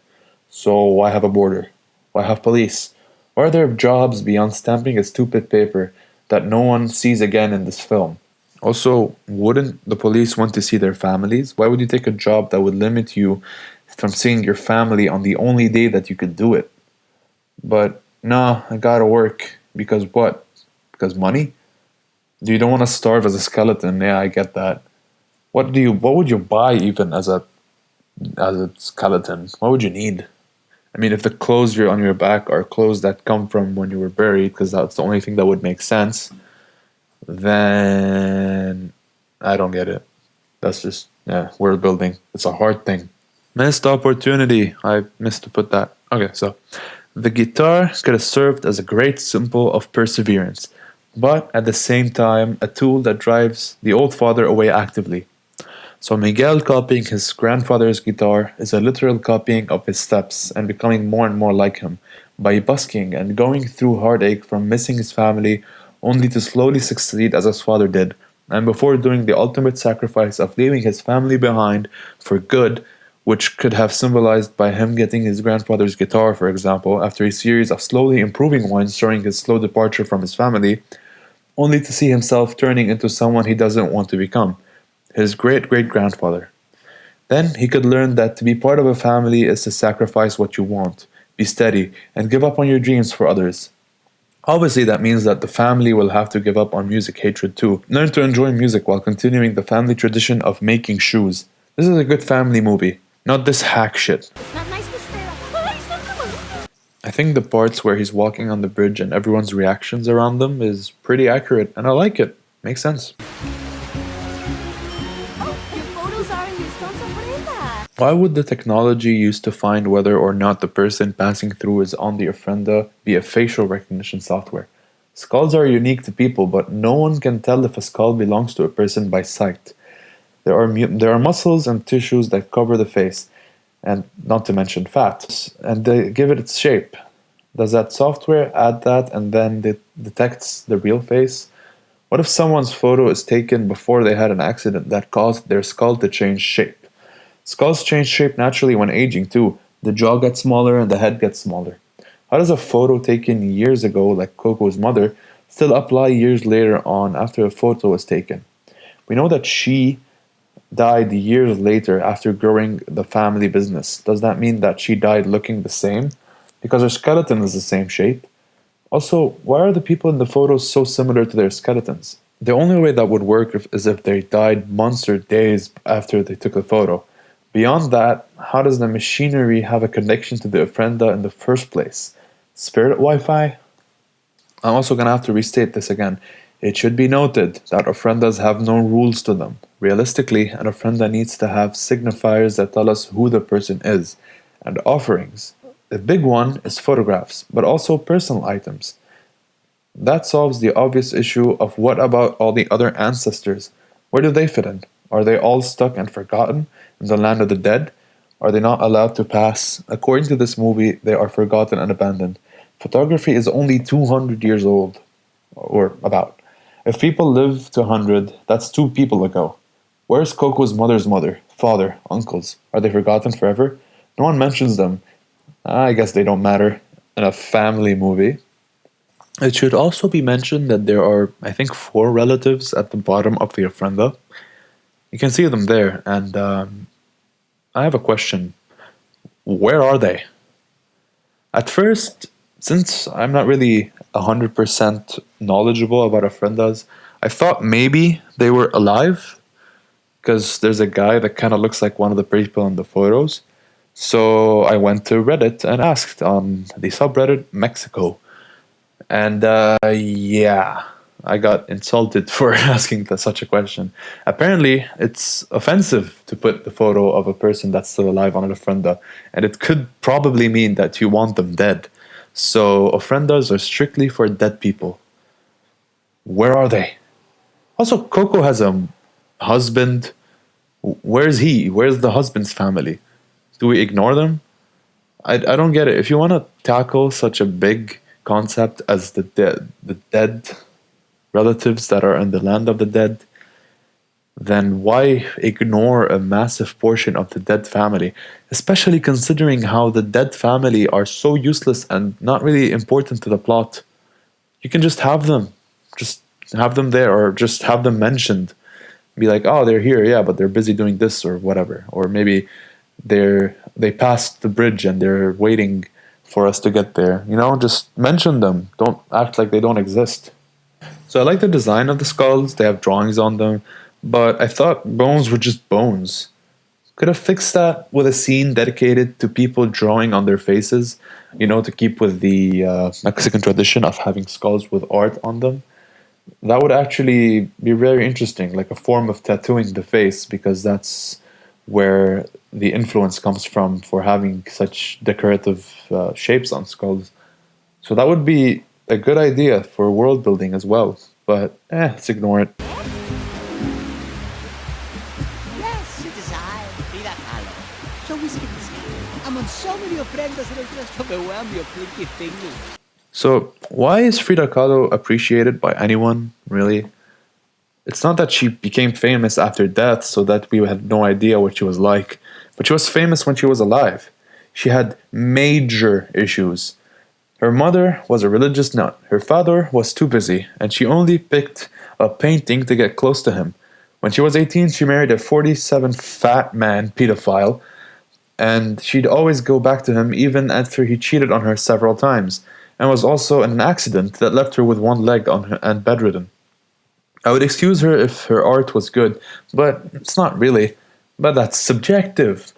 So why have a border? Why have police? Why are there jobs beyond stamping a stupid paper that no one sees again in this film? Also, wouldn't the police want to see their families? Why would you take a job that would limit you from seeing your family on the only day that you could do it? But no, I gotta work. Because what? Because money? You don't want to starve as a skeleton. Yeah, I get that. What would you buy even as a skeleton? What would you need? I mean, if the clothes you're on your back are clothes that come from when you were buried, because that's the only thing that would make sense, then I don't get it. That's just, world building. It's a hard thing. Missed opportunity. I missed to put that. Okay, so the guitar could have served as a great symbol of perseverance, but at the same time, a tool that drives the old father away actively. So Miguel copying his grandfather's guitar is a literal copying of his steps and becoming more and more like him, by busking and going through heartache from missing his family only to slowly succeed as his father did, and before doing the ultimate sacrifice of leaving his family behind for good, which could have symbolized by him getting his grandfather's guitar, for example, after a series of slowly improving ones showing his slow departure from his family, only to see himself turning into someone he doesn't want to become, his great-great-grandfather. Then he could learn that to be part of a family is to sacrifice what you want, be steady, and give up on your dreams for others. Obviously, that means that the family will have to give up on music hatred too. Learn to enjoy music while continuing the family tradition of making shoes. This is a good family movie, not this hack shit. It's not nice to stare at. I think the parts where he's walking on the bridge and everyone's reactions around them is pretty accurate, and I like it. Makes sense. Why would the technology used to find whether or not the person passing through is on the Ofrenda be a facial recognition software? Skulls are unique to people, but no one can tell if a skull belongs to a person by sight. There are muscles and tissues that cover the face, and not to mention fat, and they give it its shape. Does that software add that and then it detects the real face? What if someone's photo is taken before they had an accident that caused their skull to change shape? Skulls change shape naturally when aging too. The jaw gets smaller and the head gets smaller. How does a photo taken years ago, like Coco's mother, still apply years later on after a photo was taken? We know that she died years later after growing the family business. Does that mean that she died looking the same? Because her skeleton is the same shape. Also, why are the people in the photos so similar to their skeletons? The only way that would work is if they died months or days after they took the photo. Beyond that, how does the machinery have a connection to the Ofrenda in the first place? Spirit Wi-Fi? I'm also going to have to restate this again. It should be noted that Ofrendas have no rules to them. Realistically, an Ofrenda needs to have signifiers that tell us who the person is, and offerings. The big one is photographs, but also personal items. That solves the obvious issue of what about all the other ancestors? Where do they fit in? Are they all stuck and forgotten in the land of the dead? Are they not allowed to pass? According to this movie, they are forgotten and abandoned. Photography is only 200 years old, or about. If people live to 100, that's 2 people ago. Where's Coco's mother's mother, father, uncles? Are they forgotten forever? No one mentions them. I guess they don't matter in a family movie. It should also be mentioned that there are, I think, 4 relatives at the bottom of the Ofrenda. You can see them there, and I have a question. Where are they? At first, since I'm not really 100% knowledgeable about Ofrendas, I thought maybe they were alive, because there's a guy that kind of looks like one of the people in the photos. So I went to Reddit and asked on the subreddit Mexico. And yeah, I got insulted for asking such a question. Apparently, it's offensive to put the photo of a person that's still alive on an ofrenda, and it could probably mean that you want them dead. So ofrendas are strictly for dead people. Where are they? Also, Coco has a husband. Where's he? Where's the husband's family? Do we ignore them? I don't get it. If you want to tackle such a big concept as the dead relatives that are in the land of the dead, then why ignore a massive portion of the dead family? Especially considering how the dead family are so useless and not really important to the plot. You can just have them. Just have them there, or just have them mentioned. Be like, oh, they're here, yeah, but they're busy doing this or whatever. Or maybe they passed the bridge and they're waiting for us to get there. You know, just mention them. Don't act like they don't exist. So I like the design of the skulls. They have drawings on them, but I thought bones were just bones. Could have fixed that with a scene dedicated to people drawing on their faces, you know, to keep with the Mexican tradition of having skulls with art on them. That would actually be very interesting, like a form of tattooing the face, because that's where the influence comes from for having such decorative shapes on skulls. So that would be a good idea for world building as well, but let's ignore it. Yes, it is I, Frida Khalo. So whiskey this. I'm on so many ofrendas that I just overwhelmed your clicky fingers. So why is Frida Kahlo appreciated by anyone, really? It's not that she became famous after death so that we had no idea what she was like, but she was famous when she was alive. She had major issues. Her mother was a religious nut, her father was too busy, and she only picked a painting to get close to him. When she was 18, she married a 47 fat man pedophile, and she'd always go back to him even after he cheated on her several times, and was also in an accident that left her with one leg on her and bedridden. I would excuse her if her art was good, but it's not really. But that's subjective.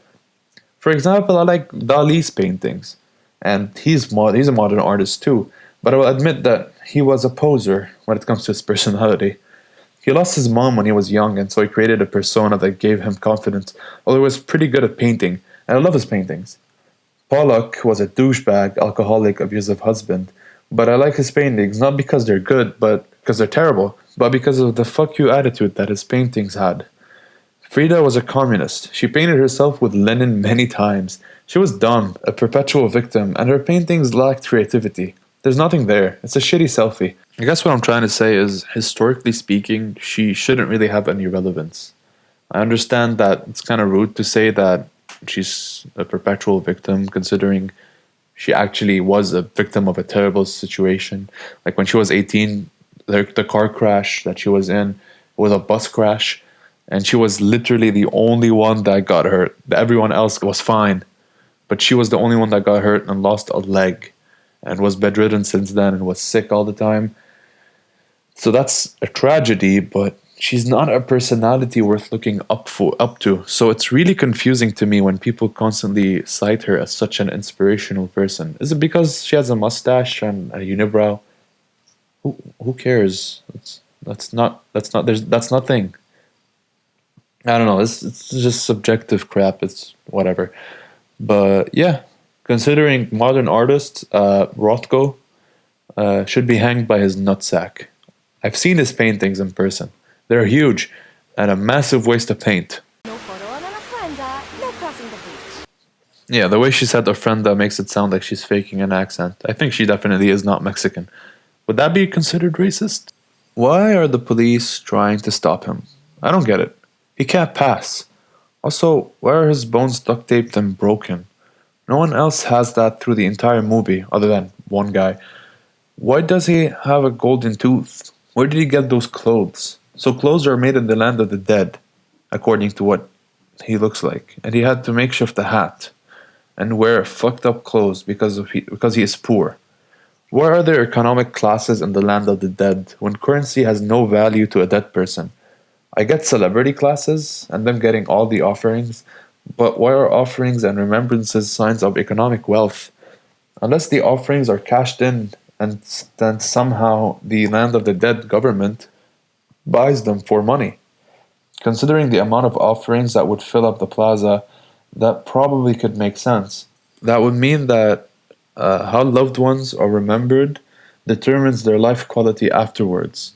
For example, I like Dali's paintings, and he's a modern artist too, but I will admit that he was a poser when it comes to his personality. He lost his mom when he was young, and so he created a persona that gave him confidence, although he was pretty good at painting, and I love his paintings. Pollock was a douchebag, alcoholic, abusive husband, but I like his paintings not because they're good, but because they're terrible, but because of the fuck you attitude that his paintings had. Frida was a communist. She painted herself with Lenin many times. She was dumb, a perpetual victim, and her paintings lacked creativity. There's nothing there. It's a shitty selfie. I guess what I'm trying to say is, historically speaking, she shouldn't really have any relevance. I understand that it's kind of rude to say that she's a perpetual victim, considering she actually was a victim of a terrible situation. Like when she was 18, the car crash that she was in was a bus crash, and she was literally the only one that got hurt. Everyone else was fine, but she was the only one that got hurt and lost a leg, and was bedridden since then and was sick all the time. So that's a tragedy, but she's not a personality worth looking up to. So it's really confusing to me when people constantly cite her as such an inspirational person. Is it because she has a mustache and a unibrow? Who cares? That's nothing. I don't know. It's just subjective crap. It's whatever. But yeah, considering modern artists, Rothko should be hanged by his nutsack. I've seen his paintings in person. They're huge and a massive waste of paint. No photo of an ofrenda, no crossing the bridge. Yeah, the way she said ofrenda makes it sound like she's faking an accent. I think she definitely is not Mexican. Would that be considered racist? Why are the police trying to stop him? I don't get it. He can't pass. Also, why are his bones duct taped and broken? No one else has that through the entire movie, other than one guy. Why does he have a golden tooth? Where did he get those clothes? So clothes are made in the land of the dead, according to what he looks like. And he had to makeshift a hat and wear fucked up clothes because he is poor. Why are there economic classes in the land of the dead when currency has no value to a dead person? I get celebrity classes and them getting all the offerings, but why are offerings and remembrances signs of economic wealth? Unless the offerings are cashed in and then somehow the land of the dead government buys them for money. Considering the amount of offerings that would fill up the plaza, that probably could make sense. That would mean that how loved ones are remembered determines their life quality afterwards.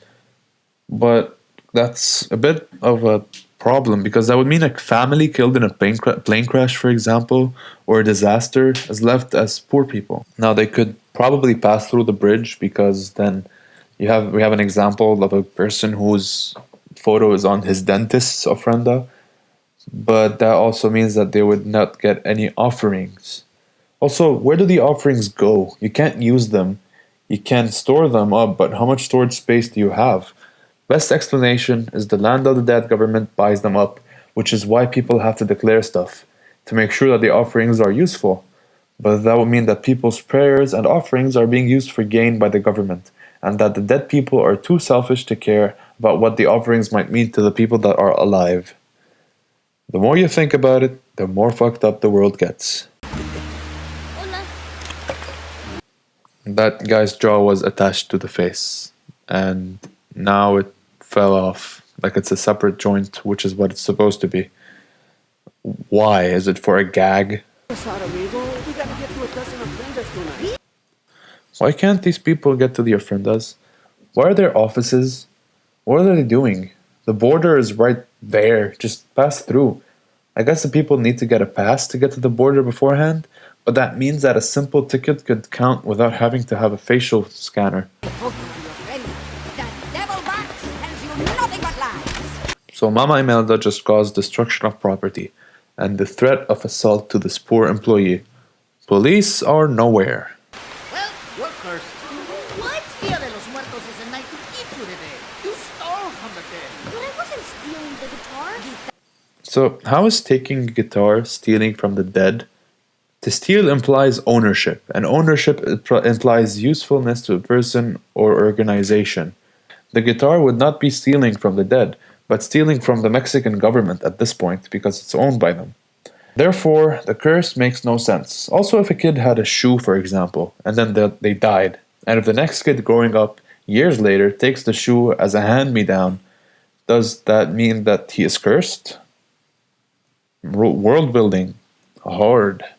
But that's a bit of a problem because that would mean a family killed in a plane crash, for example, or a disaster is left as poor people. Now they could probably pass through the bridge because then we have an example of a person whose photo is on his dentist's ofrenda, but that also means that they would not get any offerings. Also, where do the offerings go? You can't use them. You can store them up, but how much storage space do you have? Best explanation is the land of the dead government buys them up, which is why people have to declare stuff, to make sure that the offerings are useful. But that would mean that people's prayers and offerings are being used for gain by the government, and that the dead people are too selfish to care about what the offerings might mean to the people that are alive. The more you think about it, the more fucked up the world gets. Hola. That guy's jaw was attached to the face, and now it fell off like it's a separate joint, which is what it's supposed to be. Why? Is it for a gag? Why can't these people get to the ofrendas? Why are there offices? What are they doing? The border is right there. Just pass through. I guess the people need to get a pass to get to the border beforehand, but that means that a simple ticket could count without having to have a facial scanner. So Mama Imelda just caused destruction of property and the threat of assault to this poor employee. Police are nowhere. Well, you're cursed. What? Dia de los Muertos is a night to keep you the dead. You stole from the dead. But I wasn't stealing the guitar. So how is taking a guitar stealing from the dead? To steal implies ownership, and ownership implies usefulness to a person or organization. The guitar would not be stealing from the dead, but stealing from the Mexican government at this point because it's owned by them. Therefore, the curse makes no sense. Also, if a kid had a shoe, for example, and then they died, and if the next kid growing up years later takes the shoe as a hand-me-down, does that mean that he is cursed? World building. Hard. It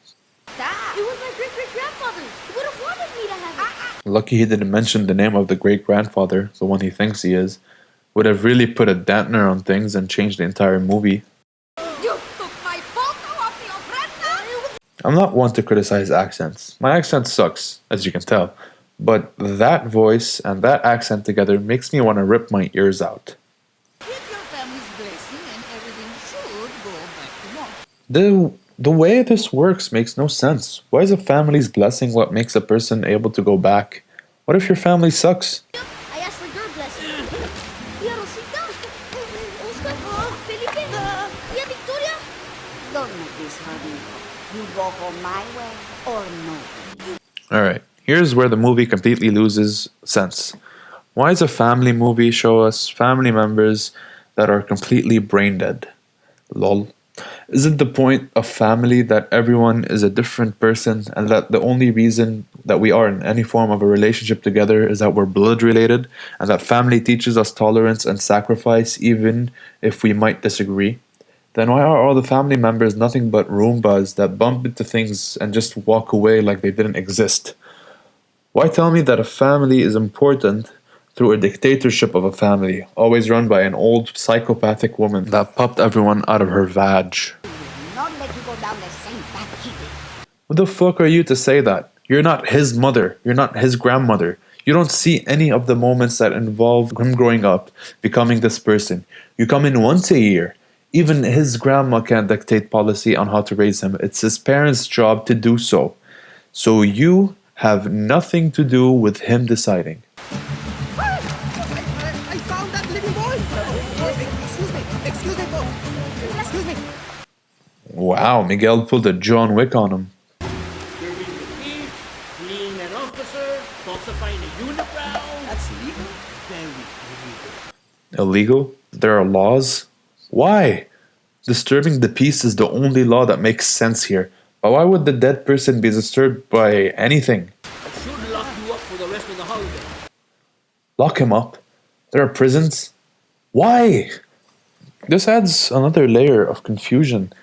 was my great-great-grandfather's. He would have wanted me to have it. Lucky he didn't mention the name of the great-grandfather, the one he thinks he is. Would have really put a dampener on things and changed the entire movie. You took my photo off the ofrenda? I'm not one to criticize accents. My accent sucks, as you can tell. But that voice and that accent together makes me want to rip my ears out. Get your family's blessing and everything should go back to normal. The way this works makes no sense. Why is a family's blessing what makes a person able to go back? What if your family sucks? I asked for your blessing. Tía Rosita, Oscar, Felipe, Tía Victoria. Don't make this hard, Nico. You go home my way or no. Alright, here's where the movie completely loses sense. Why does a family movie show us family members that are completely brain dead? Lol. Is it the point of family that everyone is a different person and that the only reason that we are in any form of a relationship together is that we're blood related and that family teaches us tolerance and sacrifice even if we might disagree? Then why are all the family members nothing but Roombas that bump into things and just walk away like they didn't exist? Why tell me that a family is important through a dictatorship of a family, always run by an old psychopathic woman that popped everyone out of her vag? Not let you go down the same path he did. Who the fuck are you to say that? You're not his mother. You're not his grandmother. You don't see any of the moments that involve him growing up, becoming this person. You come in once a year. Even his grandma can't dictate policy on how to raise him. It's his parents' job to do so. So you have nothing to do with him deciding. I found that living boy. Excuse me, folks. Excuse me. Wow, Miguel pulled a John Wick on him. Clean an officer, talks Illegal? There are laws? Why? Disturbing the peace is the only law that makes sense here. But why would the dead person be disturbed by anything? I should lock you up for the rest of the holiday. Lock him up? There are prisons? Why? This adds another layer of confusion.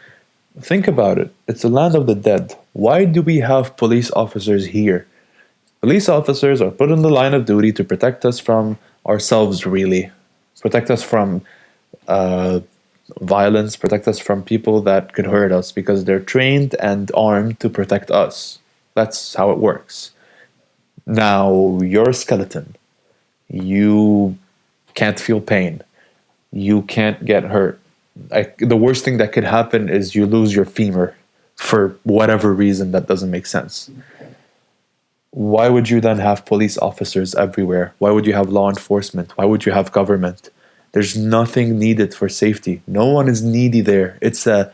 Think about it. It's the land of the dead. Why do we have police officers here? Police officers are put in the line of duty to protect us from ourselves, really. Protect us from violence, protect us from people that could hurt us because they're trained and armed to protect us. That's how it works. Now, you're a skeleton. You can't feel pain. You can't get hurt. The worst thing that could happen is you lose your femur for whatever reason that doesn't make sense. Why would you then have police officers everywhere? Why would you have law enforcement? Why would you have government? There's nothing needed for safety. No one is needy there. It's a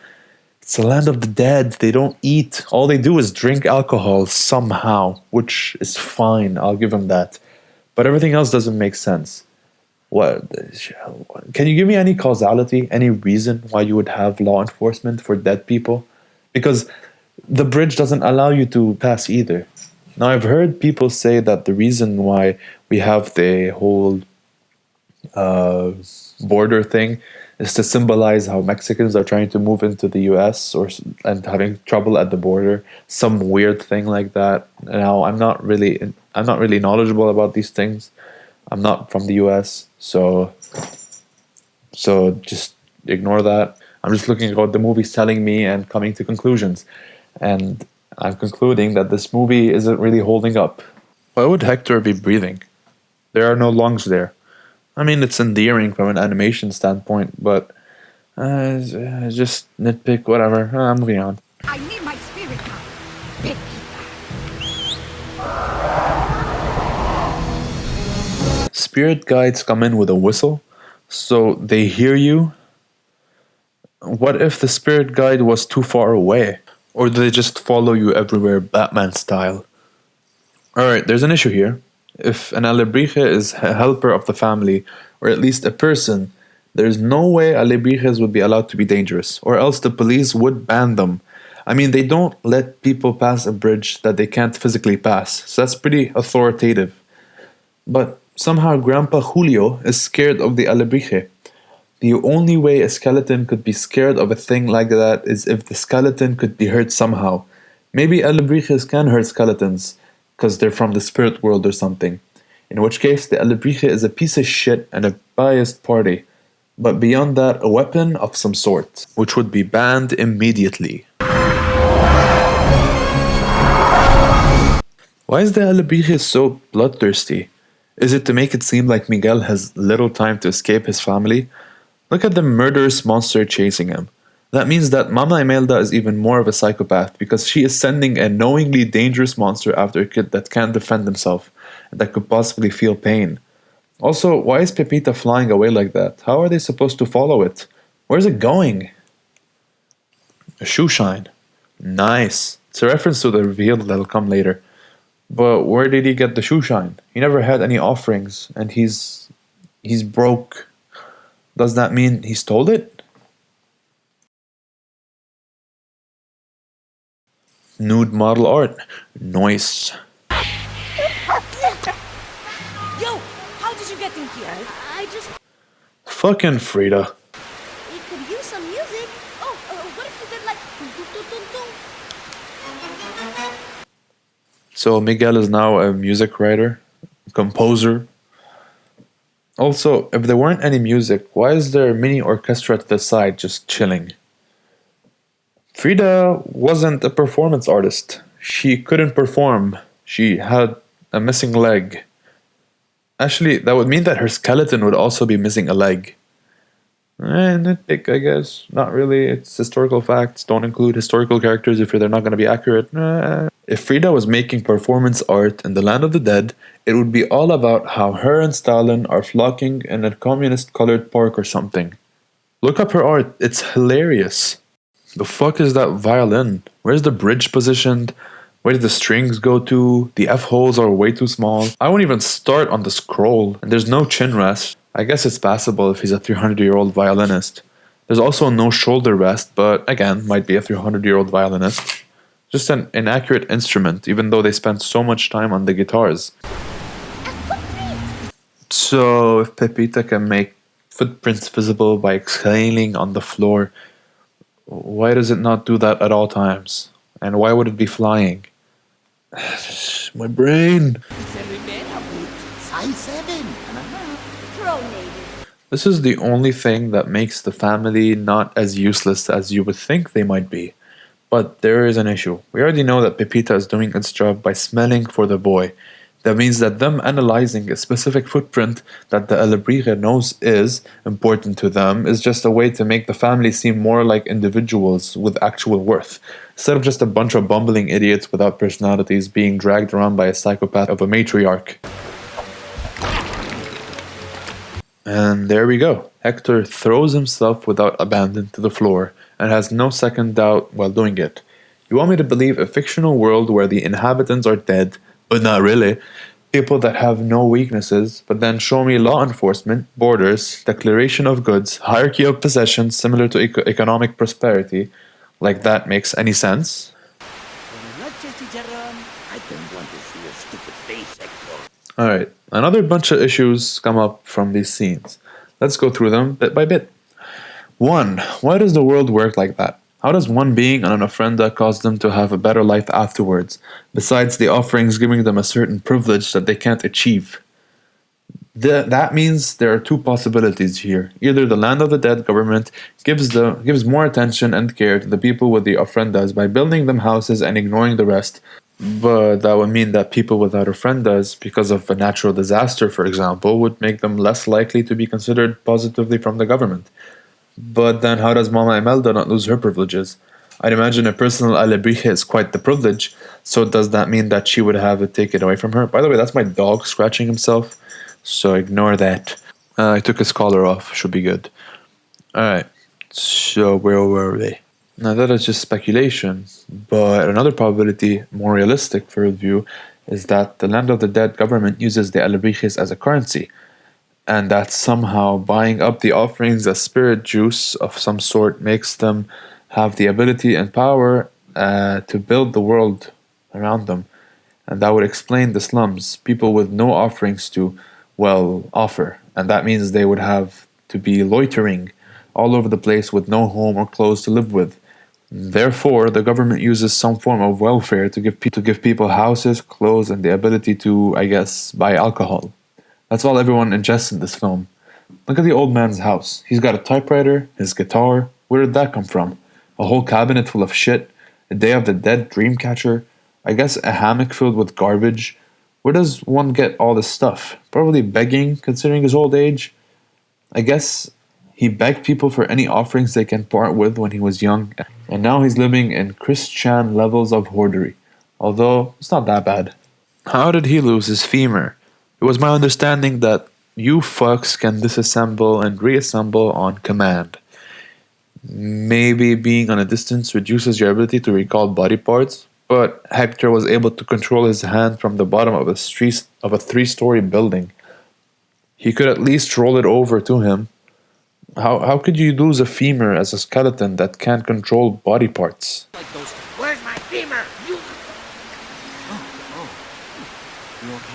land of the dead. They don't eat. All they do is drink alcohol somehow, which is fine. I'll give them that. But everything else doesn't make sense. What? Can you give me any causality, any reason why you would have law enforcement for dead people? Because the bridge doesn't allow you to pass either. Now, I've heard people say that the reason why we have the whole border thing is to symbolize how Mexicans are trying to move into the US and having trouble at the border, some weird thing like that. Now, I'm not really knowledgeable about these things. I'm not from the US, so just ignore that. I'm just looking at what the movie's telling me and coming to conclusions. And I'm concluding that this movie isn't really holding up. Why would Hector be breathing? There are no lungs there. I mean, it's endearing from an animation standpoint, but just nitpick, whatever. I'm moving on. I need my spirit now. Pick Spirit guides come in with a whistle, so they hear you. What if the spirit guide was too far away? Or do they just follow you everywhere, Batman style? Alright, there's an issue here. If an Alebrije is a helper of the family, or at least a person, there's no way Alebrijes would be allowed to be dangerous, or else the police would ban them. I mean, they don't let people pass a bridge that they can't physically pass, so that's pretty authoritative. But somehow Grandpa Julio is scared of the Allebrije. The only way a skeleton could be scared of a thing like that is if the skeleton could be hurt somehow. Maybe Alebrijes can hurt skeletons, because they're from the spirit world or something. In which case, the Allebrije is a piece of shit and a biased party. But beyond that, a weapon of some sort, which would be banned immediately. Why is the Allebrije so bloodthirsty? Is it to make it seem like Miguel has little time to escape his family? Look at the murderous monster chasing him. That means that Mama Imelda is even more of a psychopath because she is sending a knowingly dangerous monster after a kid that can't defend himself and that could possibly feel pain. Also, why is Pepita flying away like that? How are they supposed to follow it? Where's it going? A shoe shine. Nice. It's a reference to the reveal that'll come later. But where did he get the shoe shine? He never had any offerings and he's broke. Does that mean he stole it? Nude model art. Nice. Yo, how did you get in here? I just... Fucking Frida. We could use some music. Oh, what if we did like... dun, dun, dun, dun, dun? So Miguel is now a music writer, composer. Also, if there weren't any music, why is there a mini orchestra to the side just chilling? Frida wasn't a performance artist. She couldn't perform. She had a missing leg. Actually, that would mean that her skeleton would also be missing a leg. Nitpick, I guess. Not really. It's historical facts. Don't include historical characters if they're not going to be accurate. If Frida was making performance art in the land of the dead, it would be all about how her and Stalin are flocking in a communist-colored park or something. Look up her art. It's hilarious. The fuck is that violin? Where's the bridge positioned? Where did the strings go to? The F-holes are way too small. I won't even start on the scroll, and there's no chin rest. I guess it's passable if he's a 300-year-old violinist. There's also no shoulder rest, but again, might be a 300-year-old violinist. Just an inaccurate instrument, even though they spent so much time on the guitars. So, if Pepita can make footprints visible by exhaling on the floor, why does it not do that at all times? And why would it be flying? My brain! Size 7. Pronated. This is the only thing that makes the family not as useless as you would think they might be. But there is an issue. We already know that Pepita is doing its job by smelling for the boy. That means that them analyzing a specific footprint that the Alebrije knows is important to them is just a way to make the family seem more like individuals with actual worth, instead of just a bunch of bumbling idiots without personalities being dragged around by a psychopath of a matriarch. And there we go. Hector throws himself without abandon to the floor and has no second doubt while doing it. You want me to believe a fictional world where the inhabitants are dead, but not really, people that have no weaknesses, but then show me law enforcement, borders, declaration of goods, hierarchy of possessions similar to economic prosperity, like that makes any sense? I don't want to see your stupid face, Hector. Alright, another bunch of issues come up from these scenes. Let's go through them bit by bit. 1. Why does the world work like that? How does one being on an ofrenda cause them to have a better life afterwards, besides the offerings giving them a certain privilege that they can't achieve? That means there are two possibilities here. Either the Land of the Dead government gives more attention and care to the people with the ofrendas by building them houses and ignoring the rest, but that would mean that people without ofrendas, because of a natural disaster for example, would make them less likely to be considered positively from the government. But then how does Mama Imelda not lose her privileges? I'd imagine a personal Allebrije is quite the privilege, so does that mean that she would have it taken away from her? By the way, that's my dog scratching himself, so ignore that. I took his collar off, should be good. Alright, so where were they? Now that is just speculation, but another probability, more realistic for view, is that the Land of the Dead government uses the Alebrijes as a currency, and that somehow buying up the offerings as spirit juice of some sort makes them have the ability and power to build the world around them. And that would explain the slums, people with no offerings to, well, offer. And that means they would have to be loitering all over the place with no home or clothes to live with. Therefore, the government uses some form of welfare to give people houses, clothes, and the ability to, I guess, buy alcohol. That's all everyone ingests in this film. Look at the old man's house. He's got a typewriter, his guitar. Where did that come from? A whole cabinet full of shit? A Day of the Dead dream catcher? I guess a hammock filled with garbage? Where does one get all this stuff? Probably begging, considering his old age. I guess he begged people for any offerings they can part with when he was young, and now he's living in Christian levels of hoardery. Although, it's not that bad. How did he lose his femur? It was my understanding that you fucks can disassemble and reassemble on command. Maybe being on a distance reduces your ability to recall body parts, but Hector was able to control his hand from the bottom of a 3-story building. He could at least roll it over to him. How could you lose a femur as a skeleton that can't control body parts? Where's my femur? You okay?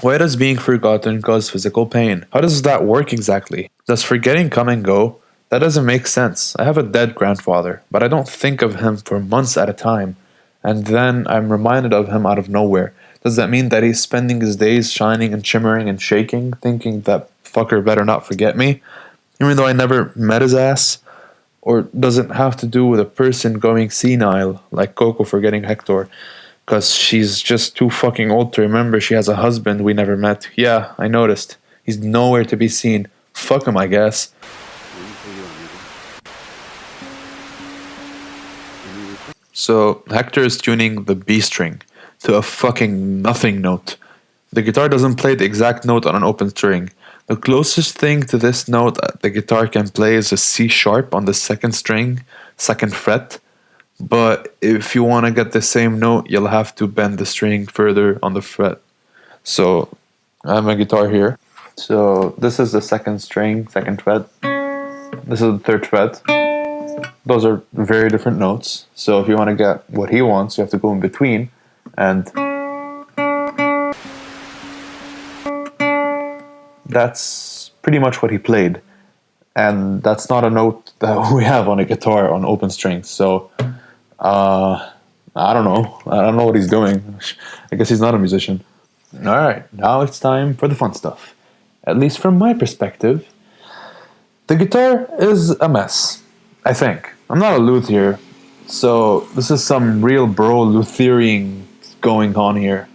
Why does being forgotten cause physical pain? How does that work exactly? Does forgetting come and go? That doesn't make sense. I have a dead grandfather, but I don't think of him for months at a time, and then I'm reminded of him out of nowhere. Does that mean that he's spending his days shining and shimmering and shaking, thinking that fucker better not forget me, even though I never met his ass? Or does it have to do with a person going senile, like Coco forgetting Hector, because she's just too fucking old to remember she has a husband we never met? Yeah, I noticed. He's nowhere to be seen. Fuck him, I guess. So, Hector is tuning the B string to a fucking nothing note. The guitar doesn't play the exact note on an open string. The closest thing to this note the guitar can play is a C sharp on the second string, second fret. But if you want to get the same note, you'll have to bend the string further on the fret. So I have my guitar here. So this is the second string, second fret. This is the third fret. Those are very different notes. So if you want to get what he wants, you have to go in between. And that's pretty much what he played. And that's not a note that we have on a guitar on open strings. So I don't know. I don't know what he's doing. I guess he's not a musician. Alright, now it's time for the fun stuff. At least from my perspective, the guitar is a mess, I think. I'm not a luthier, so this is some real bro luthering going on here.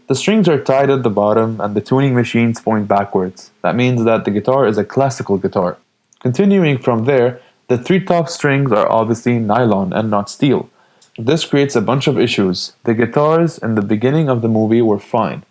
The strings are tied at the bottom and the tuning machines point backwards. That means that the guitar is a classical guitar. Continuing from there, the three top strings are obviously nylon and not steel. This creates a bunch of issues. The guitars in the beginning of the movie were fine.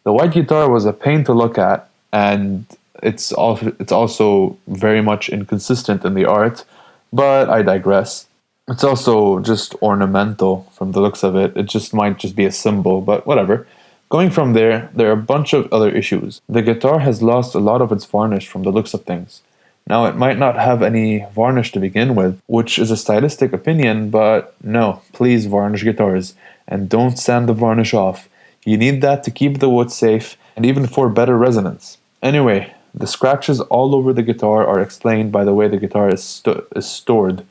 The white guitar was a pain to look at, and it's also very much inconsistent in the art, but I digress. It's also just ornamental from the looks of it. It just might just be a symbol, but whatever. Going from there are a bunch of other issues. The guitar has lost a lot of its varnish from the looks of things. Now, it might not have any varnish to begin with, which is a stylistic opinion, but no, please varnish guitars, and don't sand the varnish off. You need that to keep the wood safe, and even for better resonance. Anyway, the scratches all over the guitar are explained by the way the guitar is stored,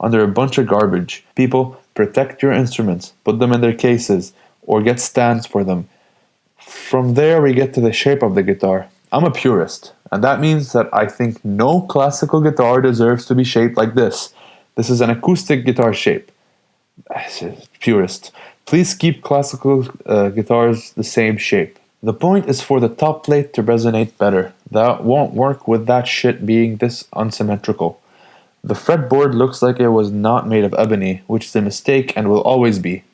under a bunch of garbage. People, protect your instruments, put them in their cases, or get stands for them. From there we get to the shape of the guitar. I'm a purist, and that means that I think no classical guitar deserves to be shaped like this. This is an acoustic guitar shape. Purist. Please keep classical guitars the same shape. The point is for the top plate to resonate better. That won't work with that shit being this unsymmetrical. The fretboard looks like it was not made of ebony, which is a mistake and will always be.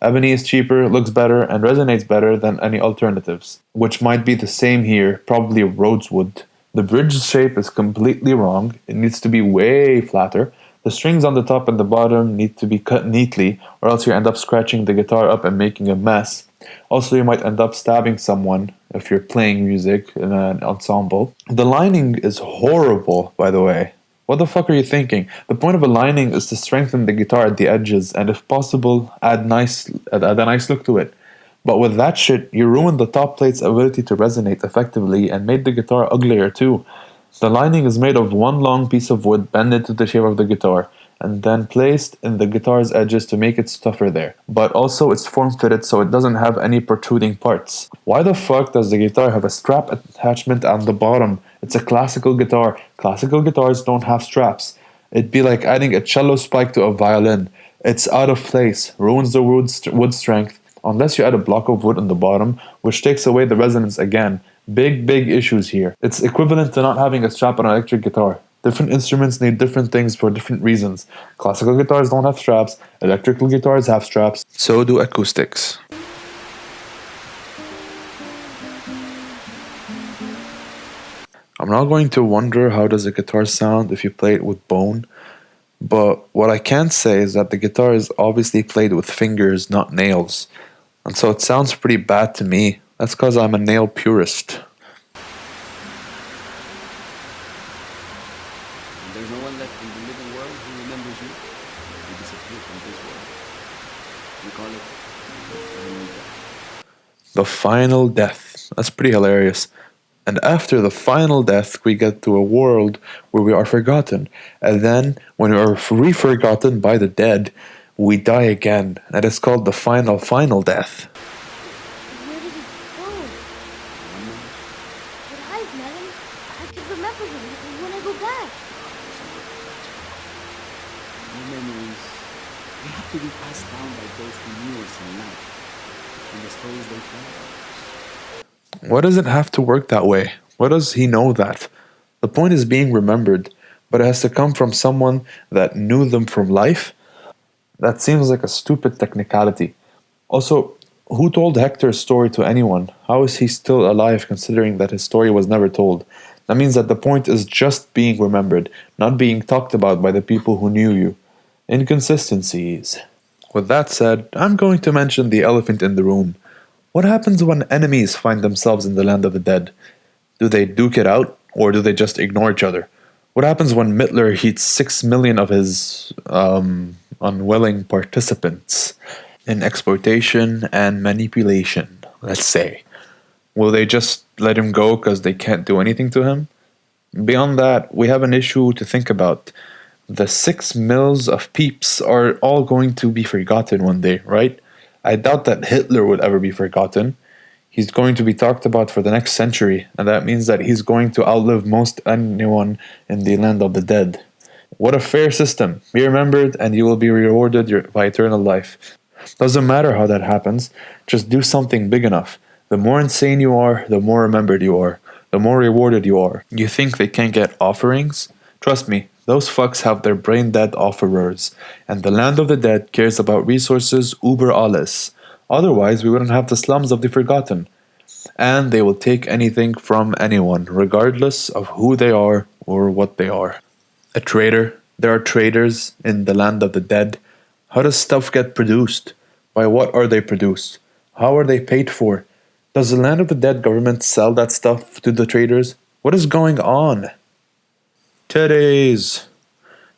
Ebony is cheaper, looks better, and resonates better than any alternatives, which might be the same here, probably rosewood. The bridge shape is completely wrong. It needs to be way flatter. The strings on the top and the bottom need to be cut neatly, or else you end up scratching the guitar up and making a mess. Also, you might end up stabbing someone if you're playing music in an ensemble. The lining is horrible, by the way. What the fuck are you thinking? The point of a lining is to strengthen the guitar at the edges and, if possible, add a nice look to it. But with that shit, you ruined the top plate's ability to resonate effectively and made the guitar uglier too. The lining is made of one long piece of wood bended to the shape of the guitar, and then placed in the guitar's edges to make it tougher there. But also it's form-fitted so it doesn't have any protruding parts. Why the fuck does the guitar have a strap attachment on the bottom? It's a classical guitar. Classical guitars don't have straps. It'd be like adding a cello spike to a violin. It's out of place, ruins the wood strength, unless you add a block of wood on the bottom, which takes away the resonance again. Big issues here. It's equivalent to not having a strap on an electric guitar. Different instruments need different things for different reasons. Classical guitars don't have straps, electrical guitars have straps, so do acoustics. I'm not going to wonder how does a guitar sound if you play it with bone, but what I can say is that the guitar is obviously played with fingers, not nails, and so it sounds pretty bad to me. That's because I'm a nail purist. There's no one left in the living world who remembers you. You disappear from this world. We call it the final death. The final death. That's pretty hilarious. And after the final death, we get to a world where we are forgotten. And then, when we are re-forgotten by the dead, we die again. And it's called the final death. Where did he go? But I've met him. I could remember him when I go back. Your memories, they have to be passed down by those who knew us in life. And the stories they tell. Why does it have to work that way? Why does he know that? The point is being remembered, but it has to come from someone that knew them from life? That seems like a stupid technicality. Also, who told Hector's story to anyone? How is he still alive considering that his story was never told? That means that the point is just being remembered, not being talked about by the people who knew you. Inconsistencies. With that said, I'm going to mention the elephant in the room. What happens when enemies find themselves in the land of the dead? Do they duke it out, or do they just ignore each other? What happens when Mitler heats 6 million of his unwilling participants in exploitation and manipulation, let's say? Will they just let him go because they can't do anything to him? Beyond that, we have an issue to think about. The 6 mils of peeps are all going to be forgotten one day, right? I doubt that Hitler would ever be forgotten. He's going to be talked about for the next century, and that means that he's going to outlive most anyone in the land of the dead. What a fair system. Be remembered, and you will be rewarded by eternal life. Doesn't matter how that happens, just do something big enough. The more insane you are, the more remembered you are, the more rewarded you are. You think they can't get offerings? Trust me, those fucks have their brain-dead offerers, and the land of the dead cares about resources uber alles. Otherwise, we wouldn't have the slums of the forgotten. And they will take anything from anyone, regardless of who they are or what they are. A trader. There are traders in the land of the dead. How does stuff get produced? By what are they produced? How are they paid for? Does the land of the dead government sell that stuff to the traders? What is going on? Today's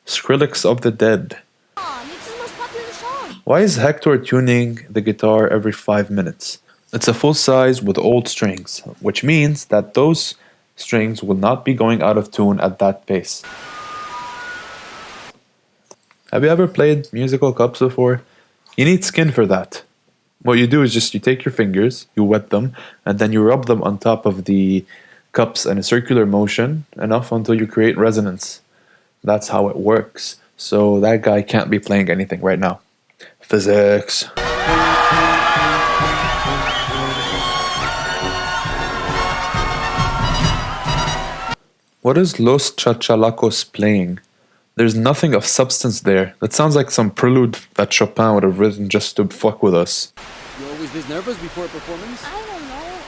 Skrillex of the Dead. It's his most popular song. Why is Hector tuning the guitar every 5 minutes? It's a full size with old strings, which means that those strings will not be going out of tune at that pace. Have you ever played musical cups before? You need skin for that. What you do is just you take your fingers, you wet them, and then you rub them on top of the cups in a circular motion, enough until you create resonance. That's how it works. So that guy can't be playing anything right now. Physics. What is Los Chachalacos playing? There's nothing of substance there. That sounds like some prelude that Chopin would have written just to fuck with us. You always this nervous before a performance? I don't know.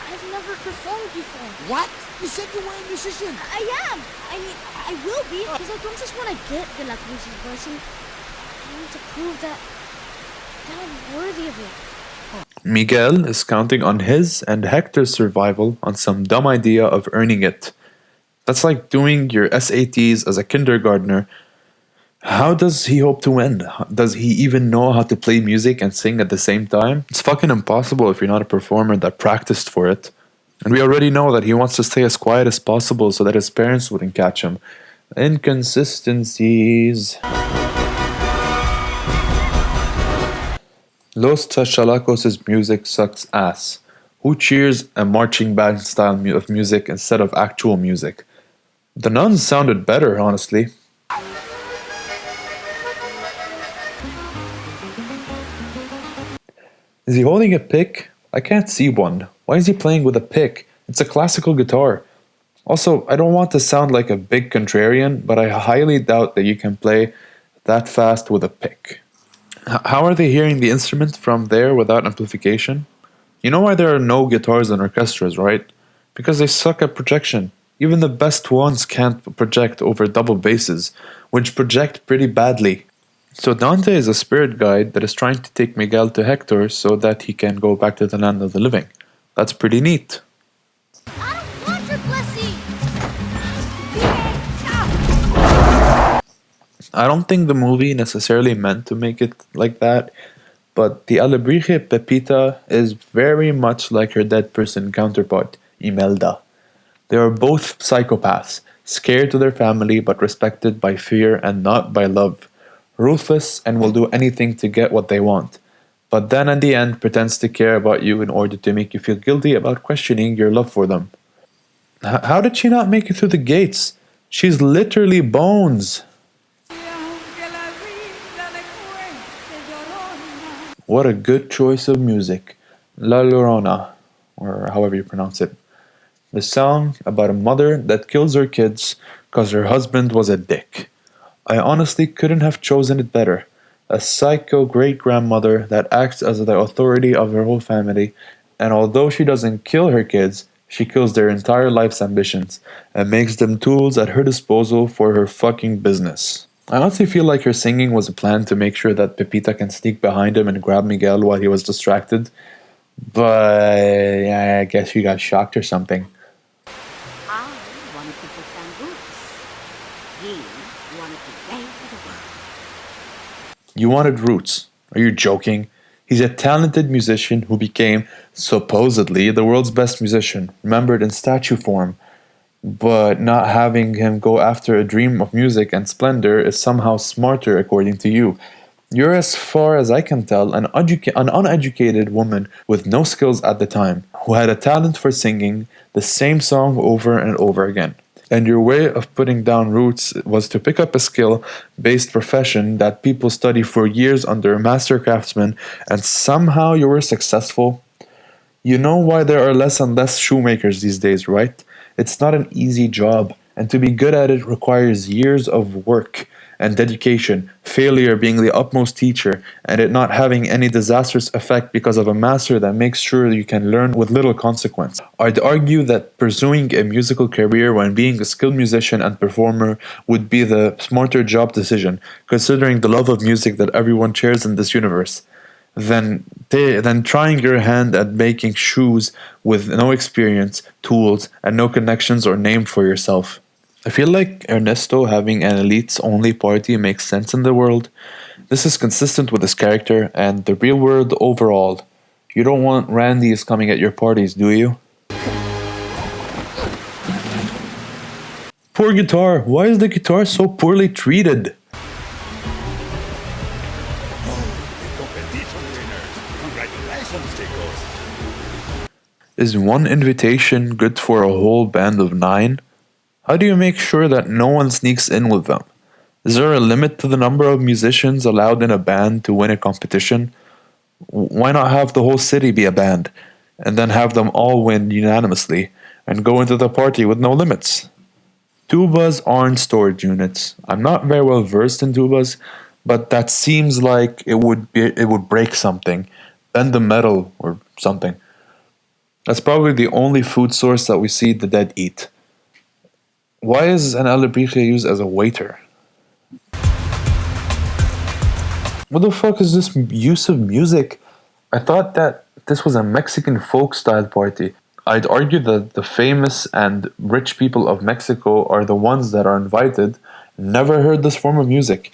I've never performed before. What? You said you were a musician. I am. I mean, I will be. Because I don't just want to get De La Cruz's blessing. I need to prove that I'm worthy of it. Miguel is counting on his and Hector's survival on some dumb idea of earning it. That's like doing your SATs as a kindergartner. How does he hope to win? Does he even know how to play music and sing at the same time? It's fucking impossible if you're not a performer that practiced for it. And we already know that he wants to stay as quiet as possible so that his parents wouldn't catch him. Inconsistencies. Los Chachalacos' music sucks ass. Who cheers a marching band style of music instead of actual music? The nuns sounded better, honestly. Is he holding a pick? I can't see one. Why is he playing with a pick? It's a classical guitar. Also, I don't want to sound like a big contrarian, but I highly doubt that you can play that fast with a pick. How are they hearing the instrument from there without amplification? You know why there are no guitars in orchestras, right? Because they suck at projection. Even the best ones can't project over double basses, which project pretty badly. So Dante is a spirit guide that is trying to take Miguel to Hector so that he can go back to the land of the living. That's pretty neat. I don't want your blessing. I don't think the movie necessarily meant to make it like that, but the Allebrije Pepita is very much like her dead person counterpart, Imelda. They are both psychopaths, scared to their family but respected by fear and not by love, ruthless and will do anything to get what they want, but then at the end pretends to care about you in order to make you feel guilty about questioning your love for them. How did she not make it through the gates? She's literally bones. What a good choice of music. La Llorona, or however you pronounce it. The song about a mother that kills her kids because her husband was a dick. I honestly couldn't have chosen it better. A psycho great-grandmother that acts as the authority of her whole family, and although she doesn't kill her kids, she kills their entire life's ambitions and makes them tools at her disposal for her fucking business. I honestly feel like her singing was a plan to make sure that Pepita can sneak behind him and grab Miguel while he was distracted. But yeah, I guess she got shocked or something. I wanted to put down roots. He wanted to play for the world. You wanted roots. Are you joking? He's a talented musician who became, supposedly, the world's best musician, remembered in statue form. But not having him go after a dream of music and splendor is somehow smarter, according to you. You're, as far as I can tell, an uneducated woman with no skills at the time, who had a talent for singing the same song over and over again. And your way of putting down roots was to pick up a skill-based profession that people study for years under a master craftsman, and somehow you were successful. You know why there are less and less shoemakers these days, right? It's not an easy job, and to be good at it requires years of work and dedication, failure being the utmost teacher, and it not having any disastrous effect because of a master that makes sure you can learn with little consequence. I'd argue that pursuing a musical career when being a skilled musician and performer would be the smarter job decision, considering the love of music that everyone shares in this universe, than trying your hand at making shoes with no experience, tools, and no connections or name for yourself. I feel like Ernesto having an elites-only party makes sense in the world. This is consistent with his character and the real world overall. You don't want Randys coming at your parties, do you? Poor guitar. Why is the guitar so poorly treated? Is one invitation good for a whole band of 9? How do you make sure that no one sneaks in with them? Is there a limit to the number of musicians allowed in a band to win a competition? Why not have the whole city be a band, and then have them all win unanimously, and go into the party with no limits? Tubas aren't storage units. I'm not very well versed in tubas, but that seems like it would break something, bend the metal or something. That's probably the only food source that we see the dead eat. Why is an Alebrije used as a waiter? What the fuck is this use of music? I thought that this was a Mexican folk-style party. I'd argue that the famous and rich people of Mexico are the ones that are invited, never heard this form of music.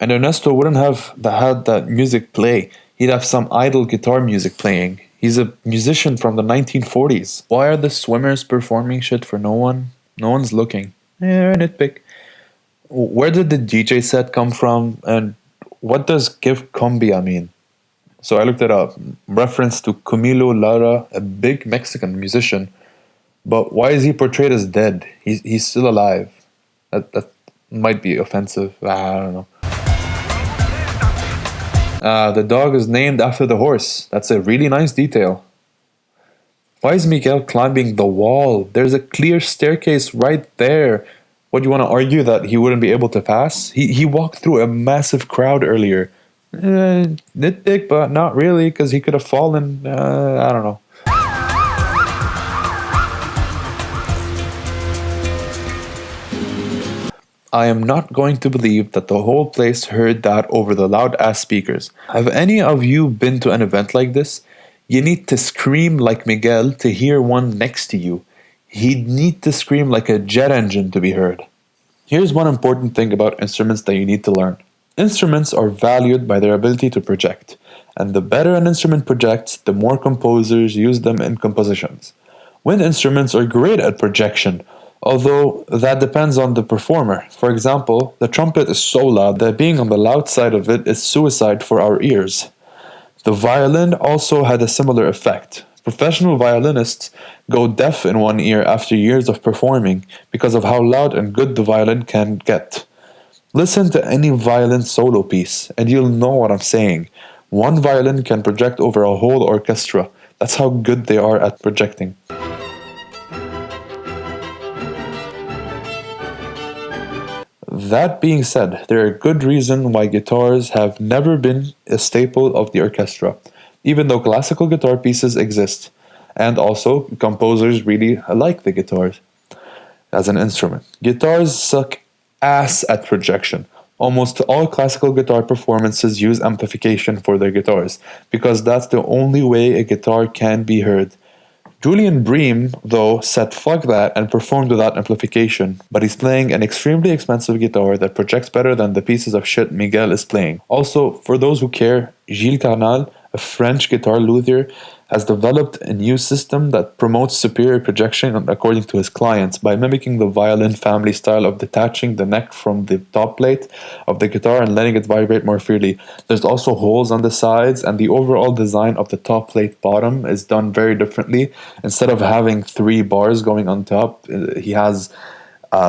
And Ernesto wouldn't have had that music play. He'd have some idle guitar music playing. He's a musician from the 1940s. Why are the swimmers performing shit for no one? No one's looking. Nitpick. Where did the DJ set come from? And what does give cumbia mean? So I looked it up. Reference to Camilo Lara, a big Mexican musician. But why is he portrayed as dead? He's still alive. That might be offensive. I don't know. The dog is named after the horse. That's a really nice detail. Why is Miguel climbing the wall? There's a clear staircase right there. What, do you want to argue that he wouldn't be able to pass? He walked through a massive crowd earlier. Nitpick, but not really, because he could have fallen. I don't know. I am not going to believe that the whole place heard that over the loud-ass speakers. Have any of you been to an event like this? You need to scream like Miguel to hear one next to you. He'd need to scream like a jet engine to be heard. Here's one important thing about instruments that you need to learn. Instruments are valued by their ability to project, and the better an instrument projects, the more composers use them in compositions. Wind instruments are great at projection, although that depends on the performer. For example, the trumpet is so loud that being on the loud side of it is suicide for our ears. The violin also had a similar effect. Professional violinists go deaf in one ear after years of performing because of how loud and good the violin can get. Listen to any violin solo piece, and you'll know what I'm saying. One violin can project over a whole orchestra. That's how good they are at projecting. That being said, there are good reasons why guitars have never been a staple of the orchestra, even though classical guitar pieces exist, and also composers really like the guitars as an instrument. Guitars suck ass at projection. Almost all classical guitar performances use amplification for their guitars, because that's the only way a guitar can be heard. Julian Bream, though, said fuck that and performed without amplification, but he's playing an extremely expensive guitar that projects better than the pieces of shit Miguel is playing. Also, for those who care, Gilles Carnal, a French guitar luthier, has developed a new system that promotes superior projection according to his clients by mimicking the violin family style of detaching the neck from the top plate of the guitar and letting it vibrate more freely. There's also holes on the sides, and the overall design of the top plate bottom is done very differently. Instead of having 3 bars going on top, he has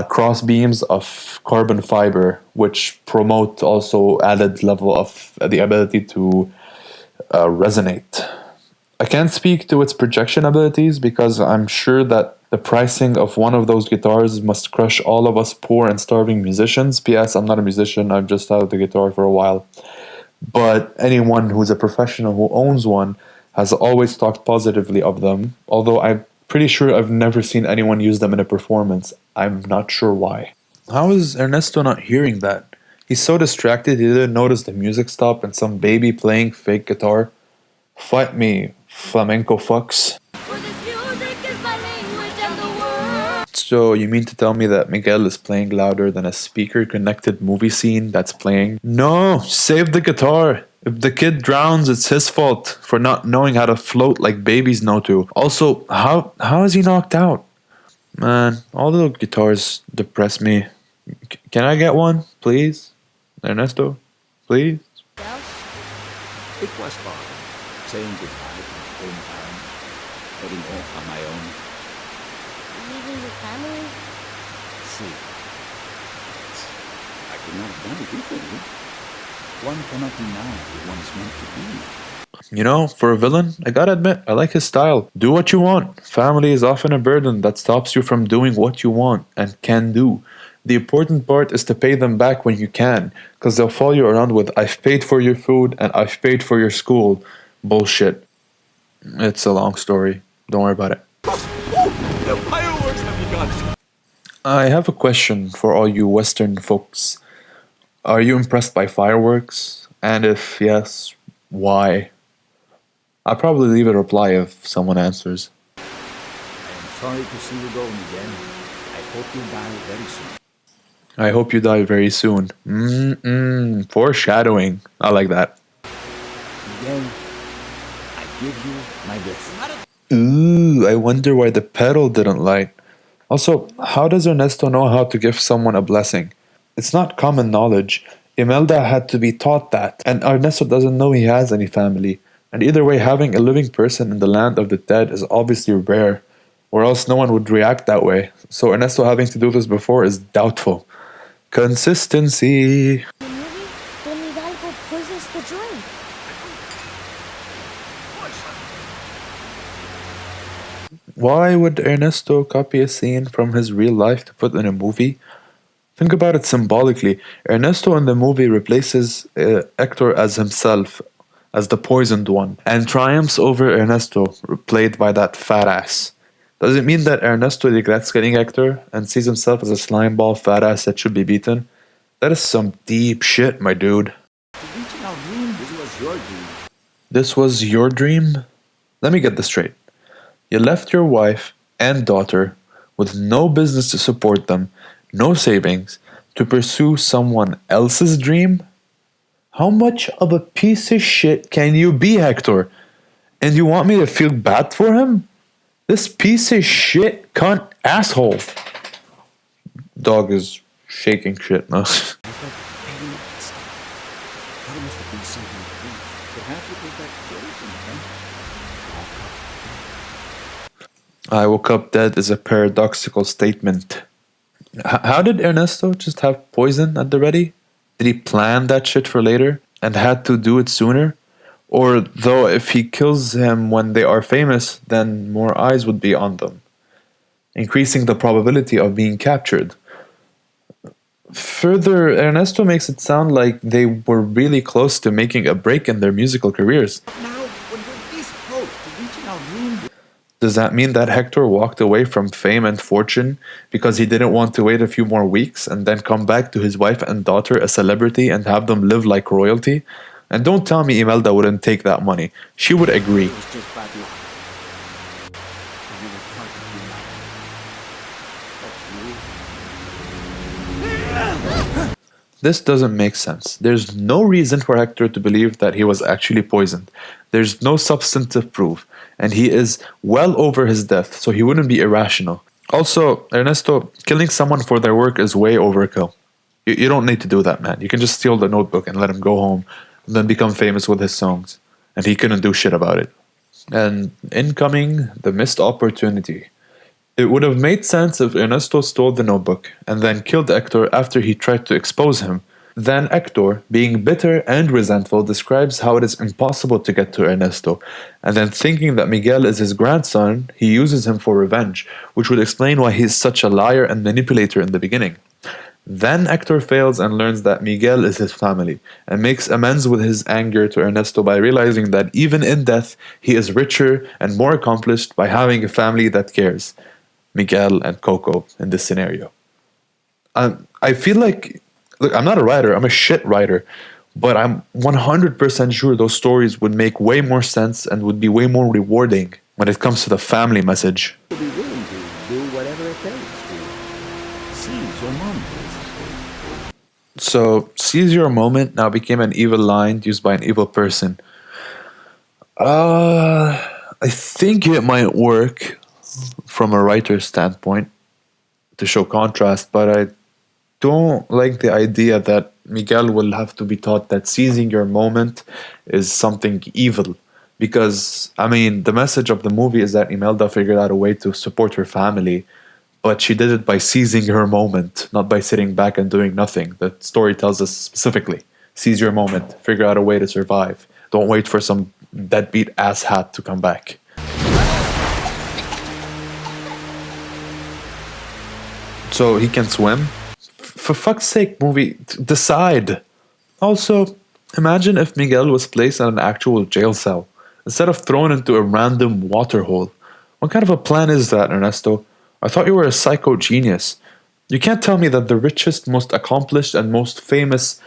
cross beams of carbon fiber, which promote also added level of the ability to resonate. I can't speak to its projection abilities because I'm sure that the pricing of one of those guitars must crush all of us poor and starving musicians. P.S. I'm not a musician, I've just had the guitar for a while. But anyone who's a professional who owns one has always talked positively of them, although I'm pretty sure I've never seen anyone use them in a performance. I'm not sure why. How is Ernesto not hearing that? He's so distracted he didn't notice the music stop and some baby playing fake guitar. Fight me, flamenco fucks. So you mean to tell me that Miguel is playing louder than a speaker-connected movie scene that's playing? No, save the guitar. If the kid drowns, it's his fault for not knowing how to float like babies know to. Also, how is he knocked out? Man, all the guitars depress me. Can I get one, please? Ernesto, please? It was fun, saying goodbye to my hometown, heading off on my own. Leaving your family? See, I could not have done it differently. One cannot deny what one is meant to be. You know, for a villain, I gotta admit, I like his style. Do what you want. Family is often a burden that stops you from doing what you want and can do. The important part is to pay them back when you can, because they'll follow you around with "I've paid for your food and I've paid for your school" bullshit. It's a long story. Don't worry about it. The fireworks have begun. I have a question for all you Western folks. Are you impressed by fireworks? And if yes, why? I'll probably leave a reply if someone answers. I am sorry to see you go, Miguel. I hope you die very soon. I hope you die very soon. Foreshadowing. I like that. Miguel, I give you my blessing. Ooh, I wonder why the pedal didn't light. Also, how does Ernesto know how to give someone a blessing? It's not common knowledge. Imelda had to be taught that, and Ernesto doesn't know he has any family. And either way, having a living person in the land of the dead is obviously rare, or else no one would react that way. So Ernesto having to do this before is doubtful. Consistency. In the movie, Don Hidalgo poisons the drink. Why would Ernesto copy a scene from his real life to put in a movie? Think about it symbolically. Ernesto in the movie replaces Hector as himself, as the poisoned one, and triumphs over Ernesto, played by that fat ass. Does it mean that Ernesto regrets getting Hector and sees himself as a slimeball fat ass that should be beaten? That is some deep shit, my dude. Reaching our dream, this was your dream. This was your dream? Let me get this straight. You left your wife and daughter with no business to support them, no savings, to pursue someone else's dream? How much of a piece of shit can you be, Hector? And you want me to feel bad for him? This piece of shit cunt asshole. Dog is shaking shit now. I woke up dead is a paradoxical statement. How did Ernesto just have poison at the ready? Did he plan that shit for later and had to do it sooner? Or though if he kills him when they are famous, then more eyes would be on them, increasing the probability of being captured. Further, Ernesto makes it sound like they were really close to making a break in their musical careers. Now, when we're this close to reaching our dream, Does that mean that Hector walked away from fame and fortune because he didn't want to wait a few more weeks and then come back to his wife and daughter a celebrity and have them live like royalty? And don't tell me Imelda wouldn't take that money. She would agree. It was just bad luck. I never thought of you like that. That's you. This doesn't make sense. There's no reason for Hector to believe that he was actually poisoned. There's no substantive proof, and he is well over his death, so he wouldn't be irrational. Also, Ernesto, killing someone for their work is way overkill. You don't need to do that, man. You can just steal the notebook and let him go home, and then become famous with his songs. And he couldn't do shit about it. And incoming, the missed opportunity. It would have made sense if Ernesto stole the notebook and then killed Hector after he tried to expose him. Then Hector, being bitter and resentful, describes how it is impossible to get to Ernesto, and then thinking that Miguel is his grandson, he uses him for revenge, which would explain why he is such a liar and manipulator in the beginning. Then Hector fails and learns that Miguel is his family, and makes amends with his anger to Ernesto by realizing that even in death, he is richer and more accomplished by having a family that cares. Miguel and Coco in this scenario. I feel like, look, I'm not a writer, I'm a shit writer, but I'm 100% sure those stories would make way more sense and would be way more rewarding when it comes to the family message. You'll be willing to do whatever it takes to seize your moment. So, seize your moment now became an evil line used by an evil person. I think it might work from a writer's standpoint to show contrast, but I don't like the idea that Miguel will have to be taught that seizing your moment is something evil. Because, I mean, the message of the movie is that Imelda figured out a way to support her family, but she did it by seizing her moment, not by sitting back and doing nothing. The story tells us specifically, seize your moment, figure out a way to survive. Don't wait for some deadbeat asshat to come back. So he can swim? For fuck's sake, movie, decide. Also, imagine if Miguel was placed in an actual jail cell, instead of thrown into a random water hole. What kind of a plan is that, Ernesto? I thought you were a psycho genius. You can't tell me that the richest, most accomplished, and most famous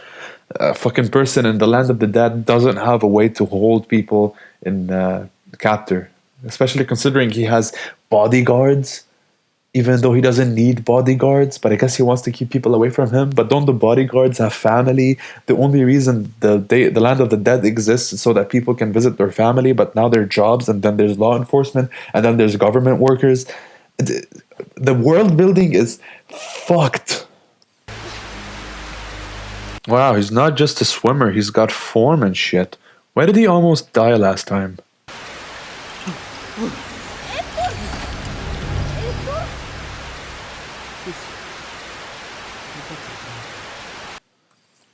fucking person in the land of the dead doesn't have a way to hold people in captor. Especially considering he has bodyguards, even though he doesn't need bodyguards, but I guess he wants to keep people away from him. But don't the bodyguards have family? The only reason the land of the dead exists is so that people can visit their family, but now there are jobs, and then there's law enforcement, and then there's government workers. The world building is fucked. Wow, he's not just a swimmer, he's got form and shit. Why did he almost die last time?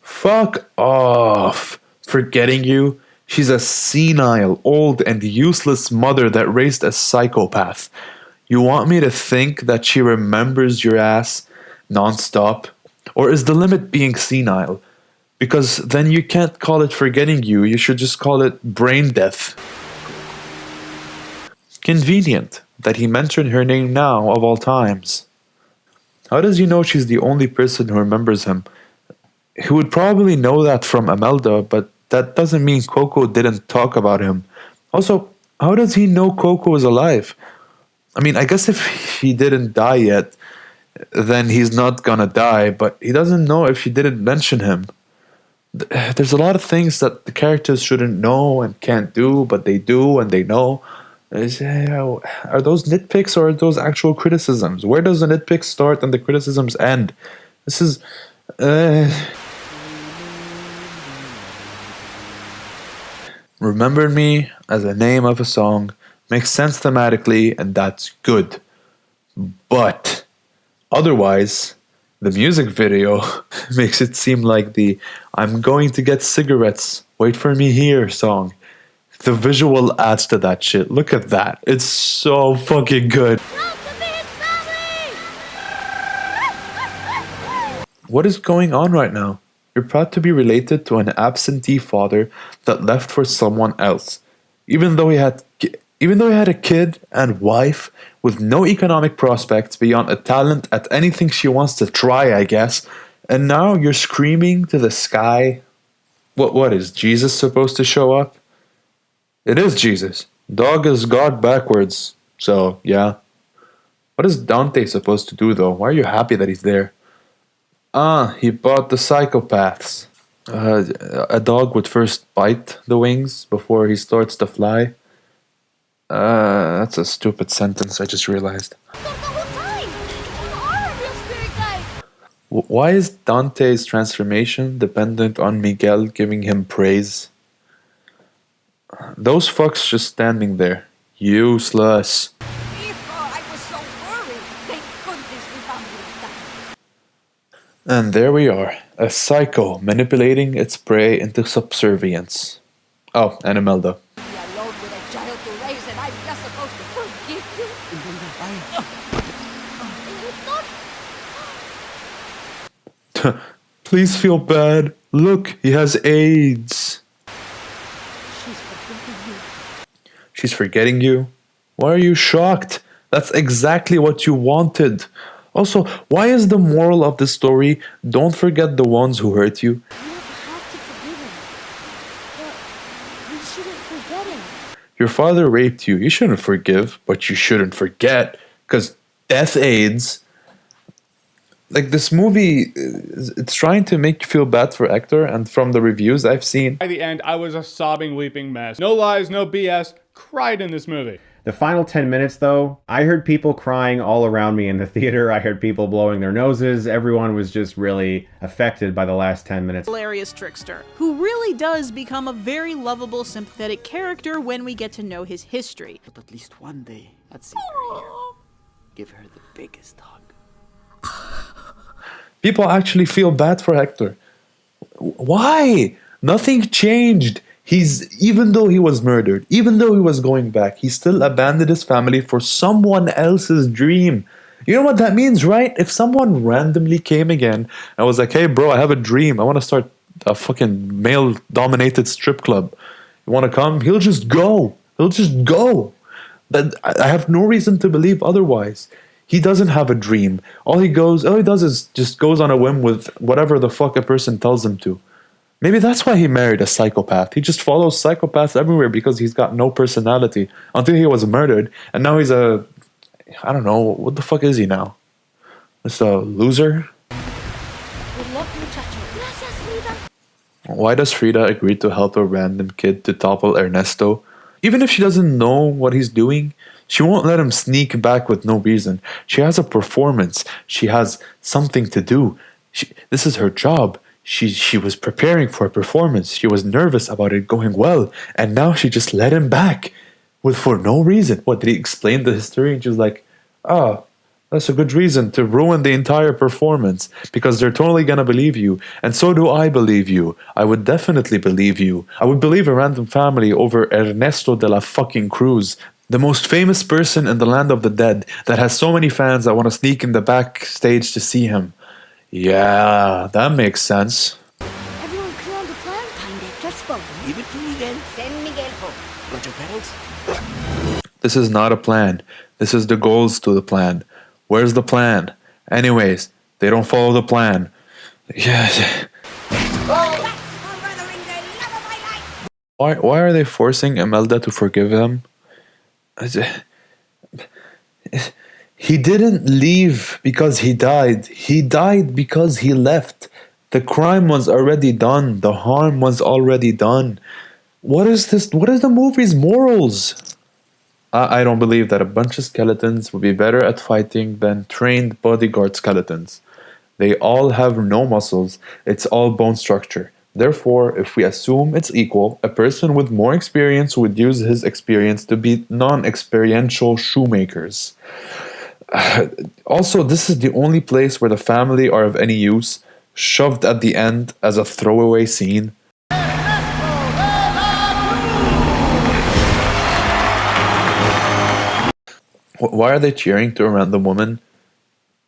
Fuck off. Forgetting you? She's a senile, old, and useless mother that raised a psychopath. You want me to think that she remembers your ass non-stop? Or is the limit being senile? Because then you can't call it forgetting you should just call it brain death. Convenient that he mentioned her name now of all times. How does he know she's the only person who remembers him? He would probably know that from Imelda, but that doesn't mean Coco didn't talk about him. Also, how does he know Coco is alive? I mean, I guess if he didn't die yet, then he's not gonna die, but he doesn't know if she didn't mention him. There's a lot of things that the characters shouldn't know and can't do, but they do and they know. Are those nitpicks or are those actual criticisms? Where does the nitpicks start and the criticisms end? This is... Remember Me as a name of a song makes sense thematically, and that's good. But otherwise, the music video makes it seem like the I'm going to get cigarettes, wait for me here song. The visual adds to that shit. Look at that. It's so fucking good. What is going on right now? You're proud to be related to an absentee father that left for someone else, even though he Even though he had a kid and wife with no economic prospects beyond a talent at anything she wants to try, I guess, and now you're screaming to the sky. What is Jesus supposed to show up? It is Jesus. Dog is God backwards. So, yeah. What is Dante supposed to do, though? Why are you happy that he's there? He bought the psychopaths. A dog would first bite the wings before he starts to fly. That's a stupid sentence, I just realized. The whole time! You are a real spirit guide! Why is Dante's transformation dependent on Miguel giving him praise? Those fucks just standing there. Useless. I was so worried. Thank goodness we found you. And there we are. A psycho manipulating its prey into subservience. Oh, and Imelda. Be alone with a child to raise, and I'm just supposed to forgive you. It's not... Please feel bad. Look, he has AIDS. She's forgiving you. She's forgetting you? Why are you shocked? That's exactly what you wanted. Also, why is the moral of the story, don't forget the ones who hurt you? You have to forgive him. But you shouldn't forget him. Your father raped you. You shouldn't forgive, but you shouldn't forget. Because death aids. Like, this movie, it's trying to make you feel bad for Hector, and from the reviews I've seen, By the end, I was a sobbing, weeping mess. No lies, no BS. Cried in this movie. The final 10 minutes, though, I heard people crying all around me in the theater. I heard people blowing their noses. Everyone was just really affected by the last 10 minutes. Hilarious trickster, who really does become a very lovable, sympathetic character when we get to know his history. But at least one day, I'd see her here. Give her the biggest hug. people actually feel bad for Hector. Why? Nothing changed. Even though he was murdered, even though he was going back, he still abandoned his family for someone else's dream. You know what that means, right? If someone randomly came again and was like, hey bro, I have a dream. I want to start a fucking male-dominated strip club. You want to come? He'll just go. He'll just go. But I have no reason to believe otherwise. He doesn't have a dream. All he does is just goes on a whim with whatever the fuck a person tells him to. Maybe that's why he married a psychopath. He just follows psychopaths everywhere because he's got no personality until he was murdered. And now he's I don't know, what the fuck is he now? Just a loser? Good luck, muchacho. Gracias, Frida. Why does Frida agree to help a random kid to topple Ernesto? Even if she doesn't know what he's doing, she won't let him sneak back with no reason. She has a performance. She has something to do. This is her job. She was preparing for a performance. She was nervous about it going well. And now she just let him back for no reason. What, did he explain the history? And she was like, oh, that's a good reason to ruin the entire performance because they're totally gonna believe you. And so do I believe you. I would definitely believe you. I would believe a random family over Ernesto de la fucking Cruz, the most famous person in the land of the dead that has so many fans that want to sneak in the backstage to see him. Yeah, that makes sense. Everyone clear on the plan? Kinda stressful. Give it to Miguel. Send Miguel home. Got your pedals? This is not a plan. This is the goals to the plan. Where's the plan? Anyways, they don't follow the plan. Yeah. Why are they forcing Imelda to forgive him? He didn't leave because he died. He died because he left. The crime was already done. The harm was already done. What is this? What is the movie's morals? I don't believe that a bunch of skeletons would be better at fighting than trained bodyguard skeletons. They all have no muscles. It's all bone structure. Therefore, if we assume it's equal, a person with more experience would use his experience to beat non-experiential shoemakers. Also, this is the only place where the family are of any use, shoved at the end as a throwaway scene. Why are they cheering to a random woman?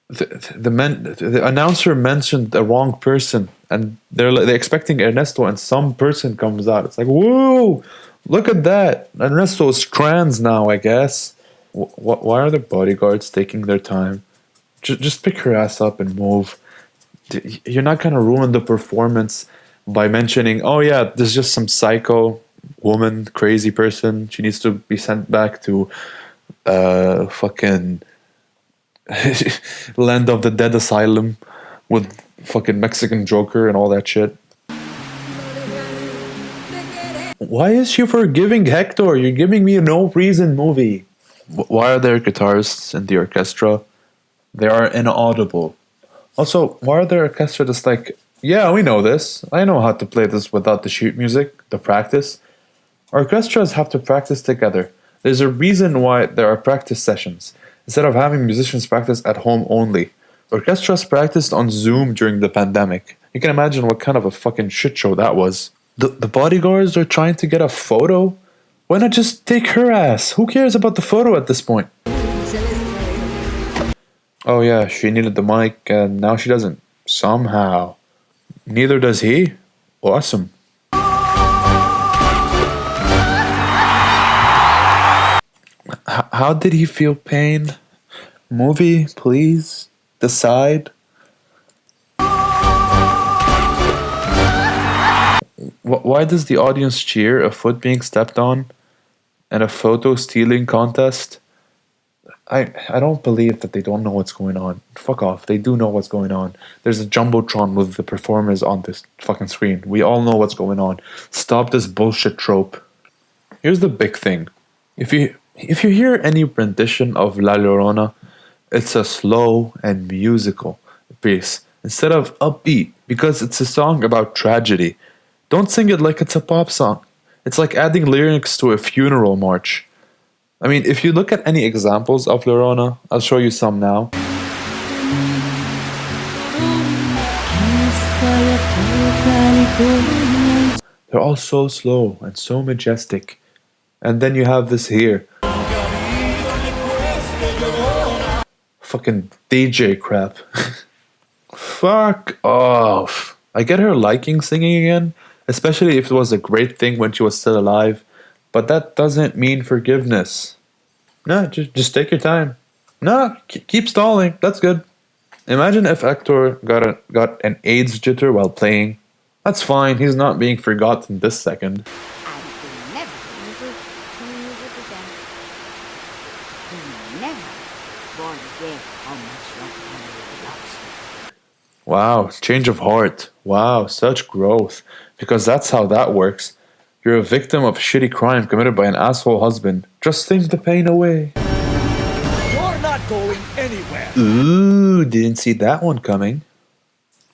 The announcer mentioned the wrong person, and they're expecting Ernesto, and some person comes out. It's like, whoa, Look at that! Ernesto is trans now, I guess. Why are the bodyguards taking their time? Just pick her ass up and move. You're not gonna ruin the performance by mentioning, oh yeah, there's just some psycho woman, crazy person. She needs to be sent back to fucking Land of the Dead Asylum with fucking Mexican Joker and all that shit. Why is she forgiving Hector? You're giving me a no reason movie. Why are there guitarists in the orchestra? They are inaudible. Also, why are there orchestra just like, yeah, we know this. I know how to play this without the sheet music, the practice. Orchestras have to practice together. There's a reason why there are practice sessions, instead of having musicians practice at home only. Orchestras practiced on Zoom during the pandemic. You can imagine what kind of a fucking shit show that was. The bodyguards are trying to get a photo? Why not just take her ass? Who cares about the photo at this point? Oh yeah, she needed the mic and now she doesn't. Somehow. Neither does he. Awesome. How did he feel pain? Movie, please. Decide. Why does the audience cheer a foot being stepped on and a photo stealing contest? I don't believe that they don't know what's going on. Fuck off. They do know what's going on. There's a jumbotron with the performers on this fucking screen. We all know what's going on. Stop this bullshit trope. Here's the big thing. If you hear any rendition of La Llorona, it's a slow and musical piece instead of upbeat because it's a song about tragedy. Don't sing it like it's a pop song. It's like adding lyrics to a funeral march. I mean, if you look at any examples of Llorona, I'll show you some now. They're all so slow and so majestic. And then you have this here. Fucking DJ crap. Fuck off. I get her liking singing again, especially if it was a great thing when she was still alive. But that doesn't mean forgiveness. No, just take your time. No, keep stalling. That's good. Imagine if Hector got an AIDS jitter while playing. That's fine. He's not being forgotten this second. And he never music again. He never forget how much your family loves you. Wow, change of heart. Wow, such growth. Because that's how that works. You're a victim of shitty crime committed by an asshole husband. Just think the pain away. You're not going anywhere. Ooh, didn't see that one coming.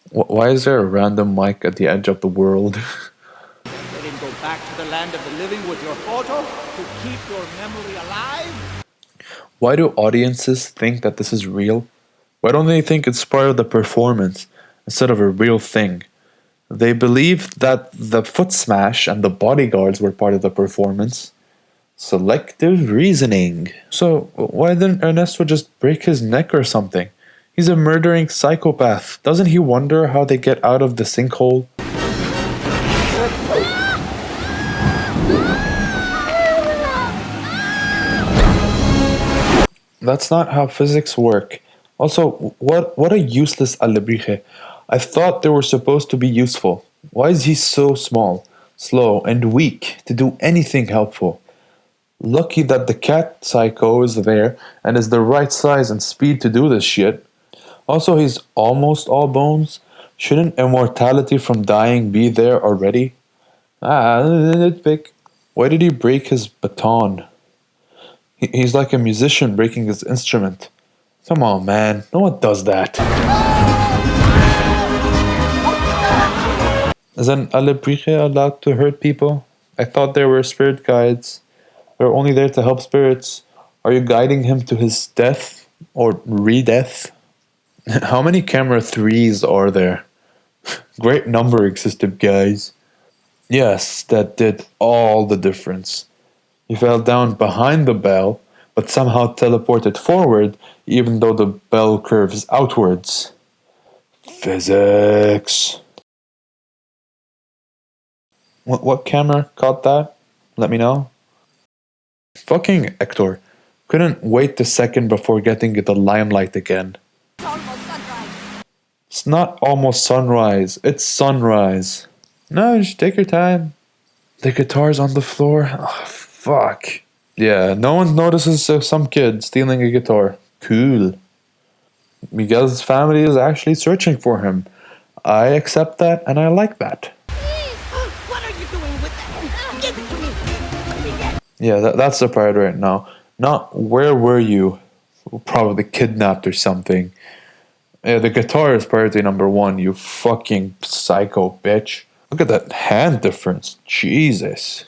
Why is there a random mic at the edge of the world? Let him go back to the land of the living with your photo to keep your memory alive. Why do audiences think that this is real? Why don't they think it's part of the performance instead of a real thing? They believed that the foot smash and the bodyguards were part of the performance. Selective reasoning. So, why didn't Ernesto just break his neck or something? He's a murdering psychopath. Doesn't he wonder how they get out of the sinkhole? That's not how physics work. Also, what a useless Allebrije. I thought they were supposed to be useful. Why is he so small, slow, and weak to do anything helpful? Lucky that the cat psycho is there and is the right size and speed to do this shit. Also, he's almost all bones. Shouldn't immortality from dying be there already? Nitpick. Why did he break his baton? He's like a musician breaking his instrument. Come on, man. No one does that. Is an Alebrije allowed to hurt people? I thought they were spirit guides. They're only there to help spirits. Are you guiding him to his death? Or re-death? How many camera 3s are there? Great number existed, guys. Yes, that did all the difference. He fell down behind the bell, but somehow teleported forward, even though the bell curves outwards. Physics. What camera caught that? Let me know. Fucking Hector. Couldn't wait the second before getting the limelight again. It's almost sunrise. It's not almost sunrise, it's sunrise. No, just take your time. The guitar's on the floor. Oh, fuck. Yeah, no one notices some kid stealing a guitar. Cool. Miguel's family is actually searching for him. I accept that and I like that. What are you doing with that? Give it to me. Let me get it. Yeah, that's the part right now. Not where were you? Probably kidnapped or something. Yeah, the guitar is priority number one, you fucking psycho bitch. Look at that hand difference. Jesus.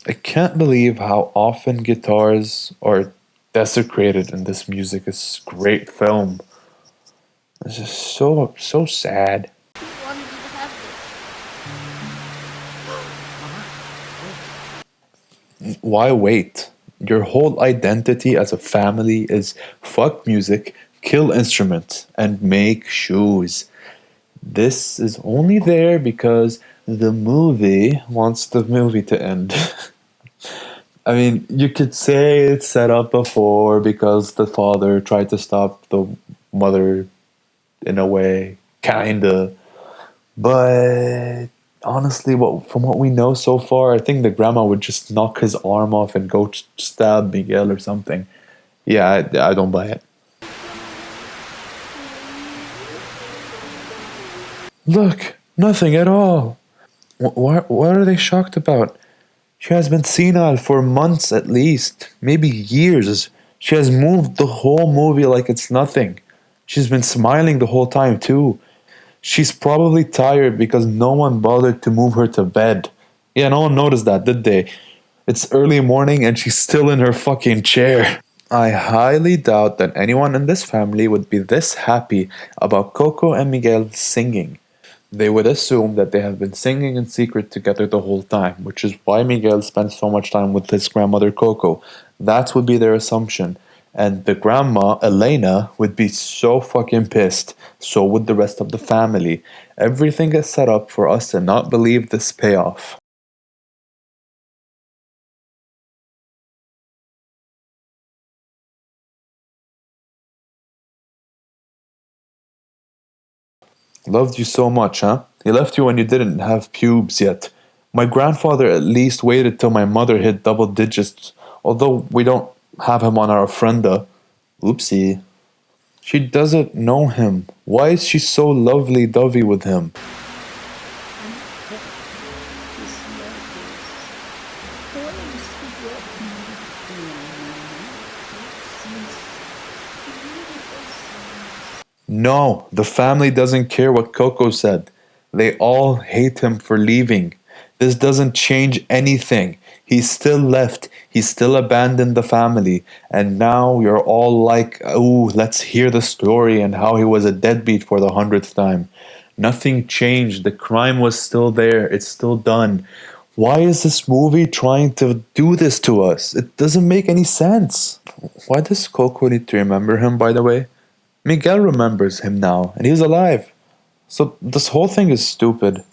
I can't believe how often guitars are desecrated in this music. It's a great film. This is so sad. Who wanted you to have this? Why wait? Your whole identity as a family is fuck music, kill instruments, and make shoes. This is only there because the movie wants the movie to end. I mean, you could say it's set up before because the father tried to stop the mother in a way, kinda. But honestly, from what we know so far, I think the grandma would just knock his arm off and go stab Miguel or something. Yeah, I don't buy it. Look, nothing at all. What are they shocked about? She has been senile for months at least, maybe years. She has moved the whole movie like it's nothing. She's been smiling the whole time too. She's probably tired because no one bothered to move her to bed. Yeah, no one noticed that, did they? It's early morning and she's still in her fucking chair. I highly doubt that anyone in this family would be this happy about Coco and Miguel singing. They would assume that they have been singing in secret together the whole time, which is why Miguel spent so much time with his grandmother Coco. That would be their assumption. And the grandma, Elena, would be so fucking pissed. So would the rest of the family. Everything is set up for us to not believe this payoff. Loved you so much, huh? He left you when you didn't have pubes yet. My grandfather at least waited till my mother hit double digits, although we don't have him on our Ofrenda. Oopsie. She doesn't know him. Why is she so lovely-dovey with him? No, the family doesn't care what Coco said. They all hate him for leaving. This doesn't change anything. He still left. He still abandoned the family. And now you're all like, ooh, let's hear the story and how he was a deadbeat for the 100th time. Nothing changed. The crime was still there. It's still done. Why is this movie trying to do this to us? It doesn't make any sense. Why does Coco need to remember him, by the way? Miguel remembers him now, and he's alive. So this whole thing is stupid.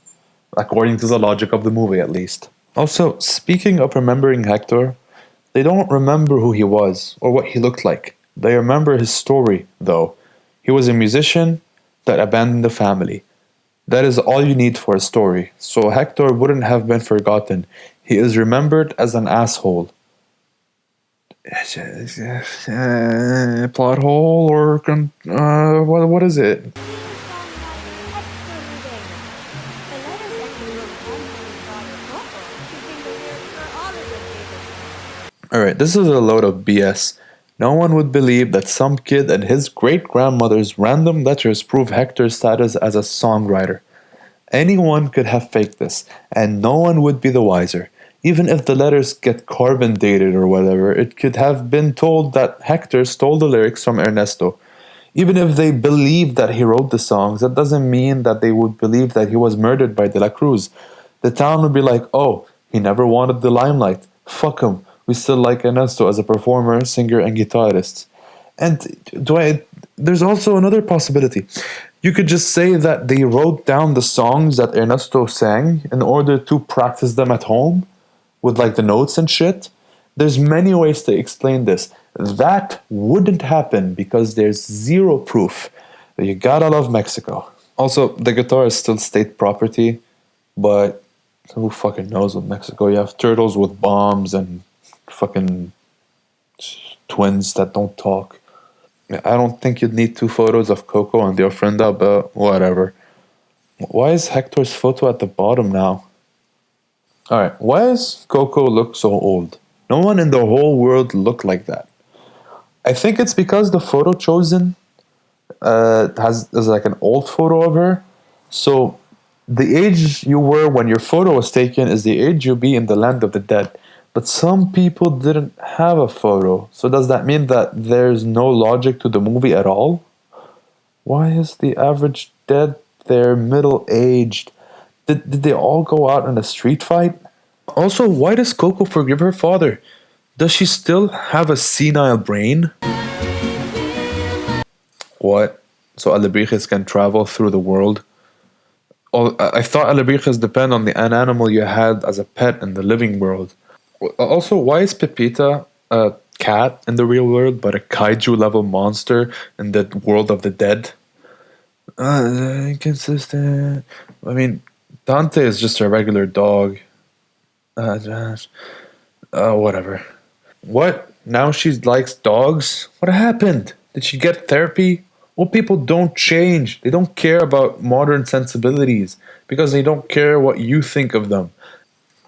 According to the logic of the movie, at least. Also, speaking of remembering Hector, they don't remember who he was or what he looked like. They remember his story, though. He was a musician that abandoned the family. That is all you need for a story, so Hector wouldn't have been forgotten. He is remembered as an asshole. Plot hole or what is it? Alright, this is a load of BS. No one would believe that some kid and his great-grandmother's random letters prove Hector's status as a songwriter. Anyone could have faked this, and no one would be the wiser. Even if the letters get carbon dated or whatever, it could have been told that Hector stole the lyrics from Ernesto. Even if they believed that he wrote the songs, that doesn't mean that they would believe that he was murdered by De La Cruz. The town would be like, oh, he never wanted the limelight. Fuck him. We still like Ernesto as a performer, singer, and guitarist. And there's also another possibility. You could just say that they wrote down the songs that Ernesto sang in order to practice them at home with like the notes and shit. There's many ways to explain this. That wouldn't happen because there's zero proof. You gotta love Mexico. Also, the guitar is still state property, but who fucking knows with Mexico? You have turtles with bombs and fucking twins that don't talk. I don't think you'd need 2 photos of Coco and the Ofrenda, but whatever. Why is Hector's photo at the bottom now? Alright, why does Coco look so old? No one in the whole world looked like that. I think it's because the photo chosen is like an old photo of her. So the age you were when your photo was taken is the age you'll be in the land of the dead. But some people didn't have a photo. So does that mean that there's no logic to the movie at all? Why is the average dead there middle-aged? Did they all go out in a street fight? Also, why does Coco forgive her father? Does she still have a senile brain? What? So Alebrijes can travel through the world? Oh, I thought Alebrijes depend on an animal you had as a pet in the living world. Also, why is Pepita a cat in the real world, but a kaiju level monster in the world of the dead? Inconsistent. I mean, Dante is just a regular dog. Whatever. What? Now she likes dogs? What happened? Did she get therapy? Old people don't change. They don't care about modern sensibilities because they don't care what you think of them.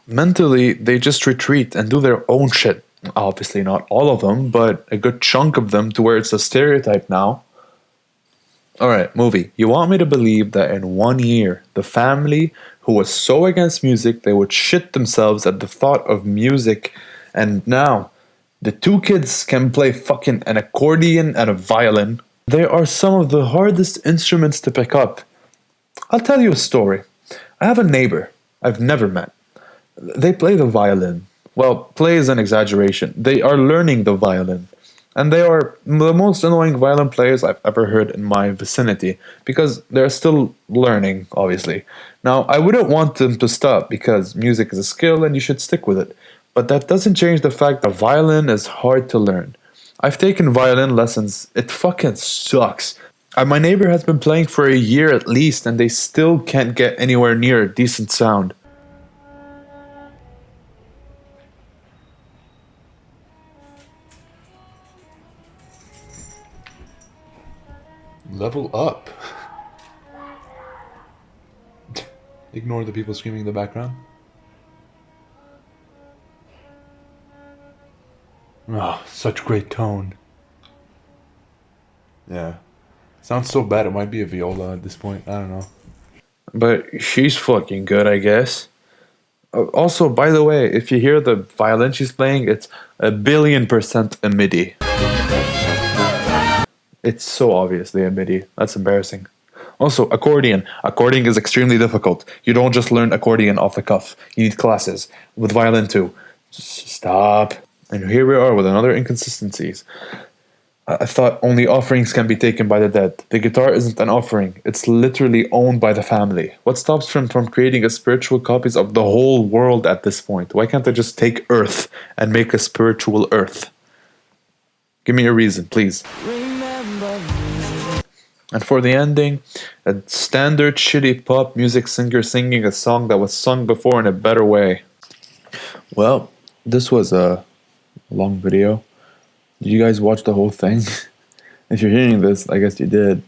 Mentally, they just retreat and do their own shit. Obviously not all of them, but a good chunk of them to where it's a stereotype now. Alright, movie. You want me to believe that in 1 year, the family who was so against music they would shit themselves at the thought of music, and now the 2 kids can play fucking an accordion and a violin. They are some of the hardest instruments to pick up. I'll tell you a story. I have a neighbor I've never met. They play the violin. Well, play is an exaggeration. They are learning the violin. And they are the most annoying violin players I've ever heard in my vicinity, because they're still learning, obviously. Now, I wouldn't want them to stop, because music is a skill and you should stick with it. But that doesn't change the fact that violin is hard to learn. I've taken violin lessons. It fucking sucks. My neighbor has been playing for a year at least, and they still can't get anywhere near a decent sound. Level up. Ignore the people screaming in the background. Oh, such great tone. Yeah. Sounds so bad it might be a viola at this point. I don't know. But she's fucking good, I guess. Also, by the way, if you hear the violin she's playing, it's 1,000,000,000% a MIDI. It's so obviously a MIDI. That's embarrassing. Also, accordion. Accordion is extremely difficult. You don't just learn accordion off the cuff. You need classes. With violin too. Stop. And here we are with another inconsistencies. I thought only offerings can be taken by the dead. The guitar isn't an offering. It's literally owned by the family. What stops them from creating a spiritual copies of the whole world at this point? Why can't they just take Earth and make a spiritual Earth? Give me a reason, please. And for the ending, a standard shitty pop music singer singing a song that was sung before in a better way. Well, this was a long video. Did you guys watch the whole thing? If you're hearing this, I guess you did.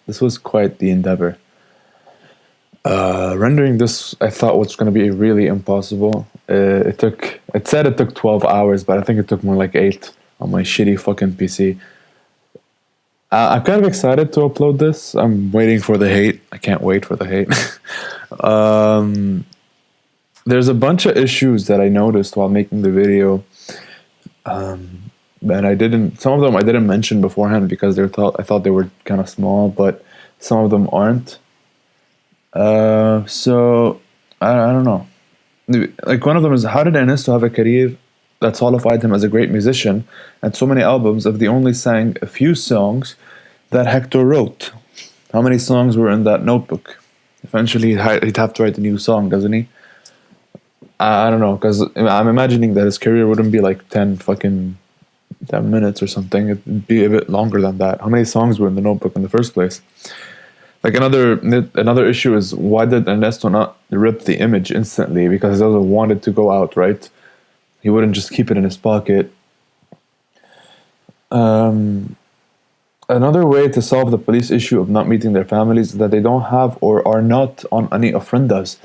This was quite the endeavor. Rendering this, I thought was going to be really impossible. It said it took 12 hours, but I think it took more like 8 on my shitty fucking PC. I'm kind of excited to upload this. I'm waiting for the hate. I can't wait for the hate. There's a bunch of issues that I noticed while making the video. And some of them I didn't mention beforehand because I thought they were kind of small, but some of them aren't. So I don't know. Like one of them is, how did Ernesto have a career that solidified him as a great musician and so many albums if they only sang a few songs that Hector wrote? How many songs were in that notebook? Eventually, he'd have to write a new song, doesn't he? I don't know, because I'm imagining that his career wouldn't be like 10 minutes or something. It'd be a bit longer than that. How many songs were in the notebook in the first place? Like another issue is, why did Ernesto not rip the image instantly? Because he doesn't want it to go out, right? He wouldn't just keep it in his pocket. Another way to solve the police issue of not meeting their families is that they don't have or are not on any ofrendas.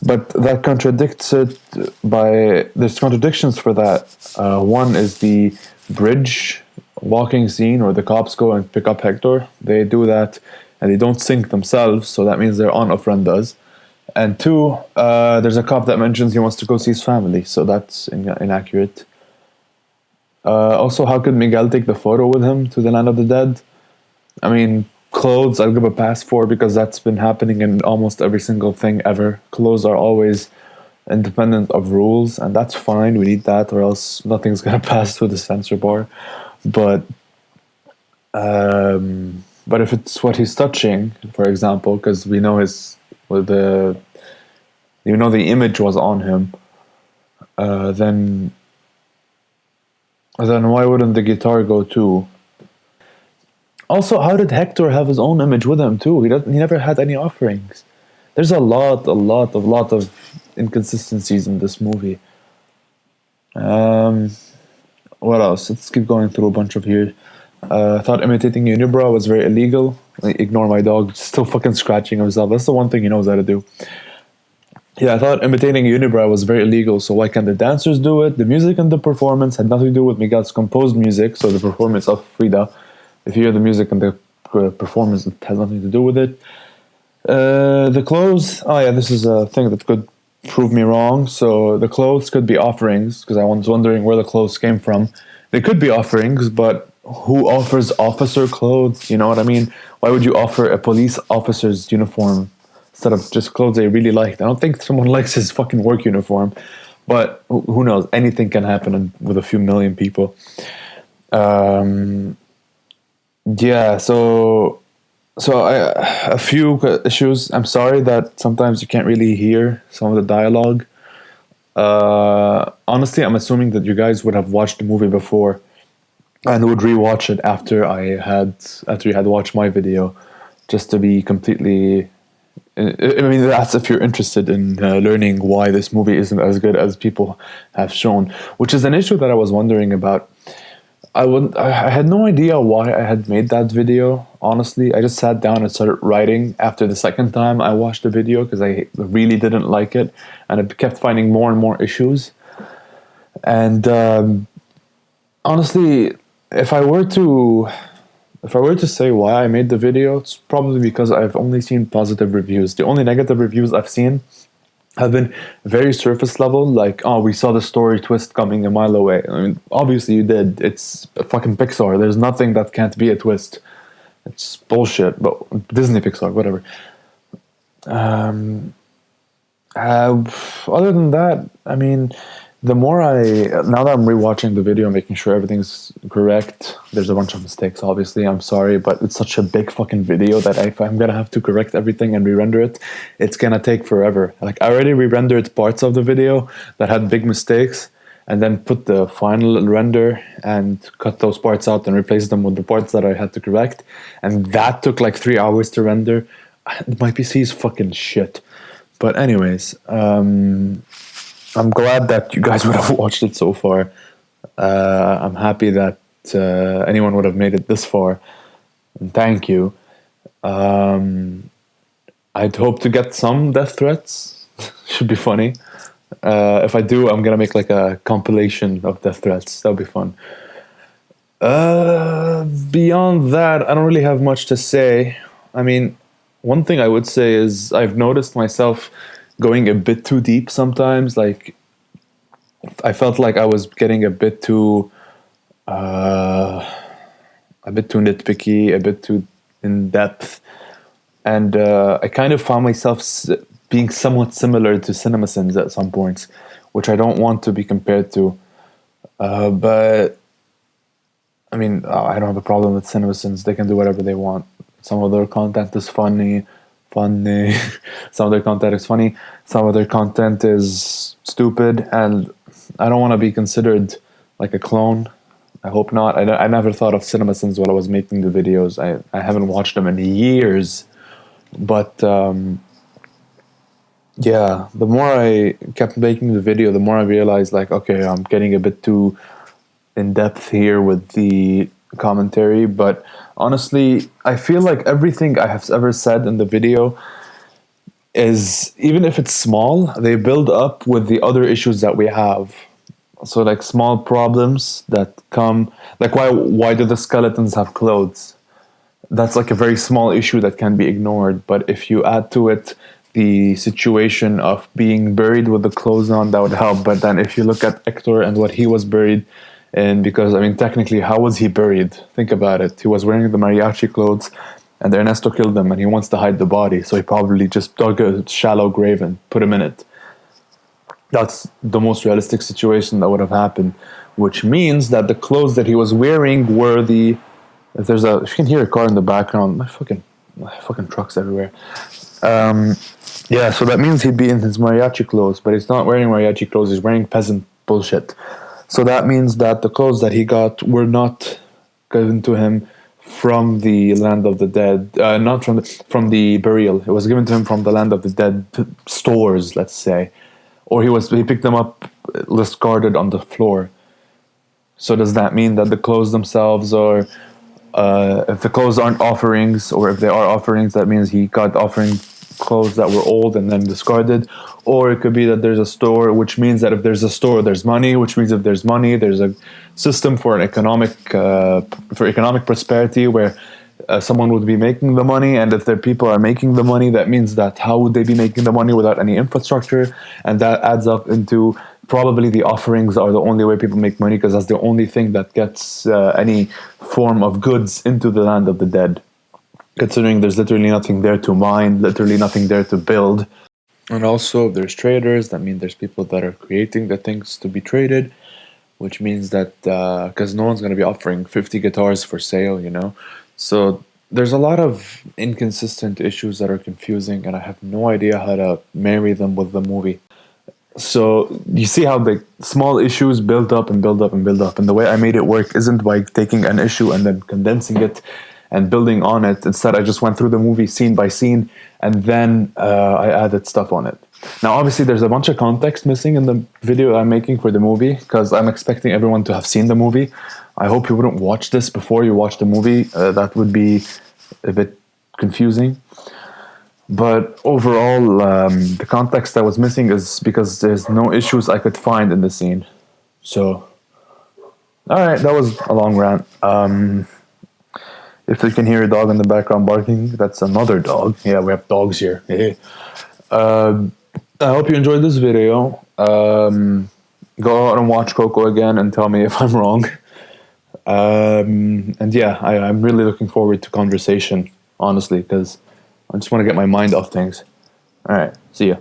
But that contradicts it there's contradictions for that. One is the bridge walking scene where the cops go and pick up Hector. They do that and they don't sync themselves, so that means they're on ofrendas. And two, there's a cop that mentions he wants to go see his family, so that's inaccurate. Also, how could Miguel take the photo with him to the land of the dead? I mean, clothes I'll give a pass for, because that's been happening in almost every single thing ever. Clothes are always independent of rules, and that's fine. We need that, or else nothing's gonna pass through the censor bar. But if it's what he's touching, for example, because we know the image was on him, then why wouldn't the guitar go too? Also, how did Hector have his own image with him too? He never had any offerings. There's a lot of inconsistencies in this movie. What else? Let's keep going through a bunch of here. I thought imitating Unibrow was very illegal. Like, ignore my dog, still fucking scratching himself. That's the one thing he knows how to do. Yeah, I thought imitating Unibrow was very illegal, so why can't the dancers do it? The music and the performance had nothing to do with Miguel's composed music, so the performance of Frida. If you hear the music and the performance, it has nothing to do with it. The clothes, this is a thing that could prove me wrong. So the clothes could be offerings, because I was wondering where the clothes came from. They could be offerings, but who offers officer clothes? You know what I mean? Why would you offer a police officer's uniform instead of just clothes they really liked? I don't think someone likes his fucking work uniform, but who knows? Anything can happen with a few million people. A few issues. I'm sorry that sometimes you can't really hear some of the dialogue. Honestly, I'm assuming that you guys would have watched the movie before and would rewatch it after you had watched my video, just to be completely. I mean, that's if you're interested in learning why this movie isn't as good as people have shown, which is an issue that I was wondering about. I had no idea why I had made that video, honestly. I just sat down and started writing after the second time I watched the video, because I really didn't like it, and I kept finding more and more issues. And honestly, if I were to say why I made the video, it's probably because I've only seen positive reviews. The only negative reviews I've seen have been very surface level, like, oh, we saw the story twist coming a mile away. I mean, obviously you did. It's a fucking Pixar. There's nothing that can't be a twist. It's bullshit, but Disney Pixar, whatever. Other than that, I mean, now that I'm rewatching the video, making sure everything's correct, there's a bunch of mistakes, obviously. I'm sorry, but it's such a big fucking video that if I'm gonna have to correct everything and re-render it, it's gonna take forever. Like, I already re-rendered parts of the video that had big mistakes, and then put the final render and cut those parts out and replace them with the parts that I had to correct. And that took like 3 hours to render. My PC is fucking shit. But anyways, I'm glad that you guys would have watched it so far. I'm happy that anyone would have made it this far. And thank you. I'd hope to get some death threats. Should be funny. If I do, I'm gonna make like a compilation of death threats. That'll be fun. Beyond that, I don't really have much to say. I mean, one thing I would say is I've noticed myself going a bit too deep sometimes. Like, I felt like I was getting a bit too nitpicky, a bit too in depth, and I kind of found myself being somewhat similar to CinemaSins at some points, which I don't want to be compared to. But I mean, I don't have a problem with CinemaSins. They can do whatever they want. Some of their content is funny. Some of their content is funny. Some of their content is stupid, and I don't want to be considered like a clone. I hope not. I never thought of CinemaSins while I was making the videos. I haven't watched them in years. But yeah, the more I kept making the video, the more I realized, like, okay, I'm getting a bit too in depth here with the commentary. But honestly, I feel like everything I have ever said in the video is, even if it's small, they build up with the other issues that we have. So like small problems that come, like why do the skeletons have clothes? That's like a very small issue that can be ignored. But if you add to it the situation of being buried with the clothes on, that would help. But then if you look at Hector and what he was buried in, because I mean, technically, how was he buried? Think about it. He was wearing the mariachi clothes, and Ernesto killed him, and he wants to hide the body. So he probably just dug a shallow grave and put him in it. That's the most realistic situation that would have happened, which means that the clothes that he was wearing were the... If you can hear a car in the background, my fucking trucks everywhere. Yeah, so that means he'd be in his mariachi clothes, but he's not wearing mariachi clothes, he's wearing peasant bullshit. So that means that the clothes that he got were not given to him from the land of the dead, not from the burial. It was given to him from the land of the dead stores, let's say. Or he picked them up discarded on the floor. So does that mean that the clothes themselves are, if the clothes aren't offerings, or if they are offerings, that means he got offering clothes that were old and then discarded? Or it could be that there's a store, which means that if there's a store, there's money, which means if there's money, there's a system for economic prosperity where someone would be making the money, and if their people are making the money, that means that how would they be making the money without any infrastructure? And that adds up into probably the offerings are the only way people make money, because that's the only thing that gets any form of goods into the land of the dead, considering there's literally nothing there to mine, literally nothing there to build. And also, if there's traders, that means there's people that are creating the things to be traded, which means that, because no one's going to be offering 50 guitars for sale, you know? So there's a lot of inconsistent issues that are confusing, and I have no idea how to marry them with the movie. So you see how the small issues build up and build up and build up, and the way I made it work isn't by taking an issue and then condensing it and building on it. Instead, I just went through the movie scene by scene, and then I added stuff on it. Now, obviously, there's a bunch of context missing in the video I'm making for the movie, because I'm expecting everyone to have seen the movie. I hope you wouldn't watch this before you watch the movie. That would be a bit confusing. But overall, the context that was missing is because there's no issues I could find in the scene. So, alright, that was a long rant. If you can hear a dog in the background barking, that's another dog. Yeah, we have dogs here. I hope you enjoyed this video. Go out and watch COCO again and tell me if I'm wrong. And yeah, I'm really looking forward to conversation, honestly, because I just want to get my mind off things. Alright, see ya.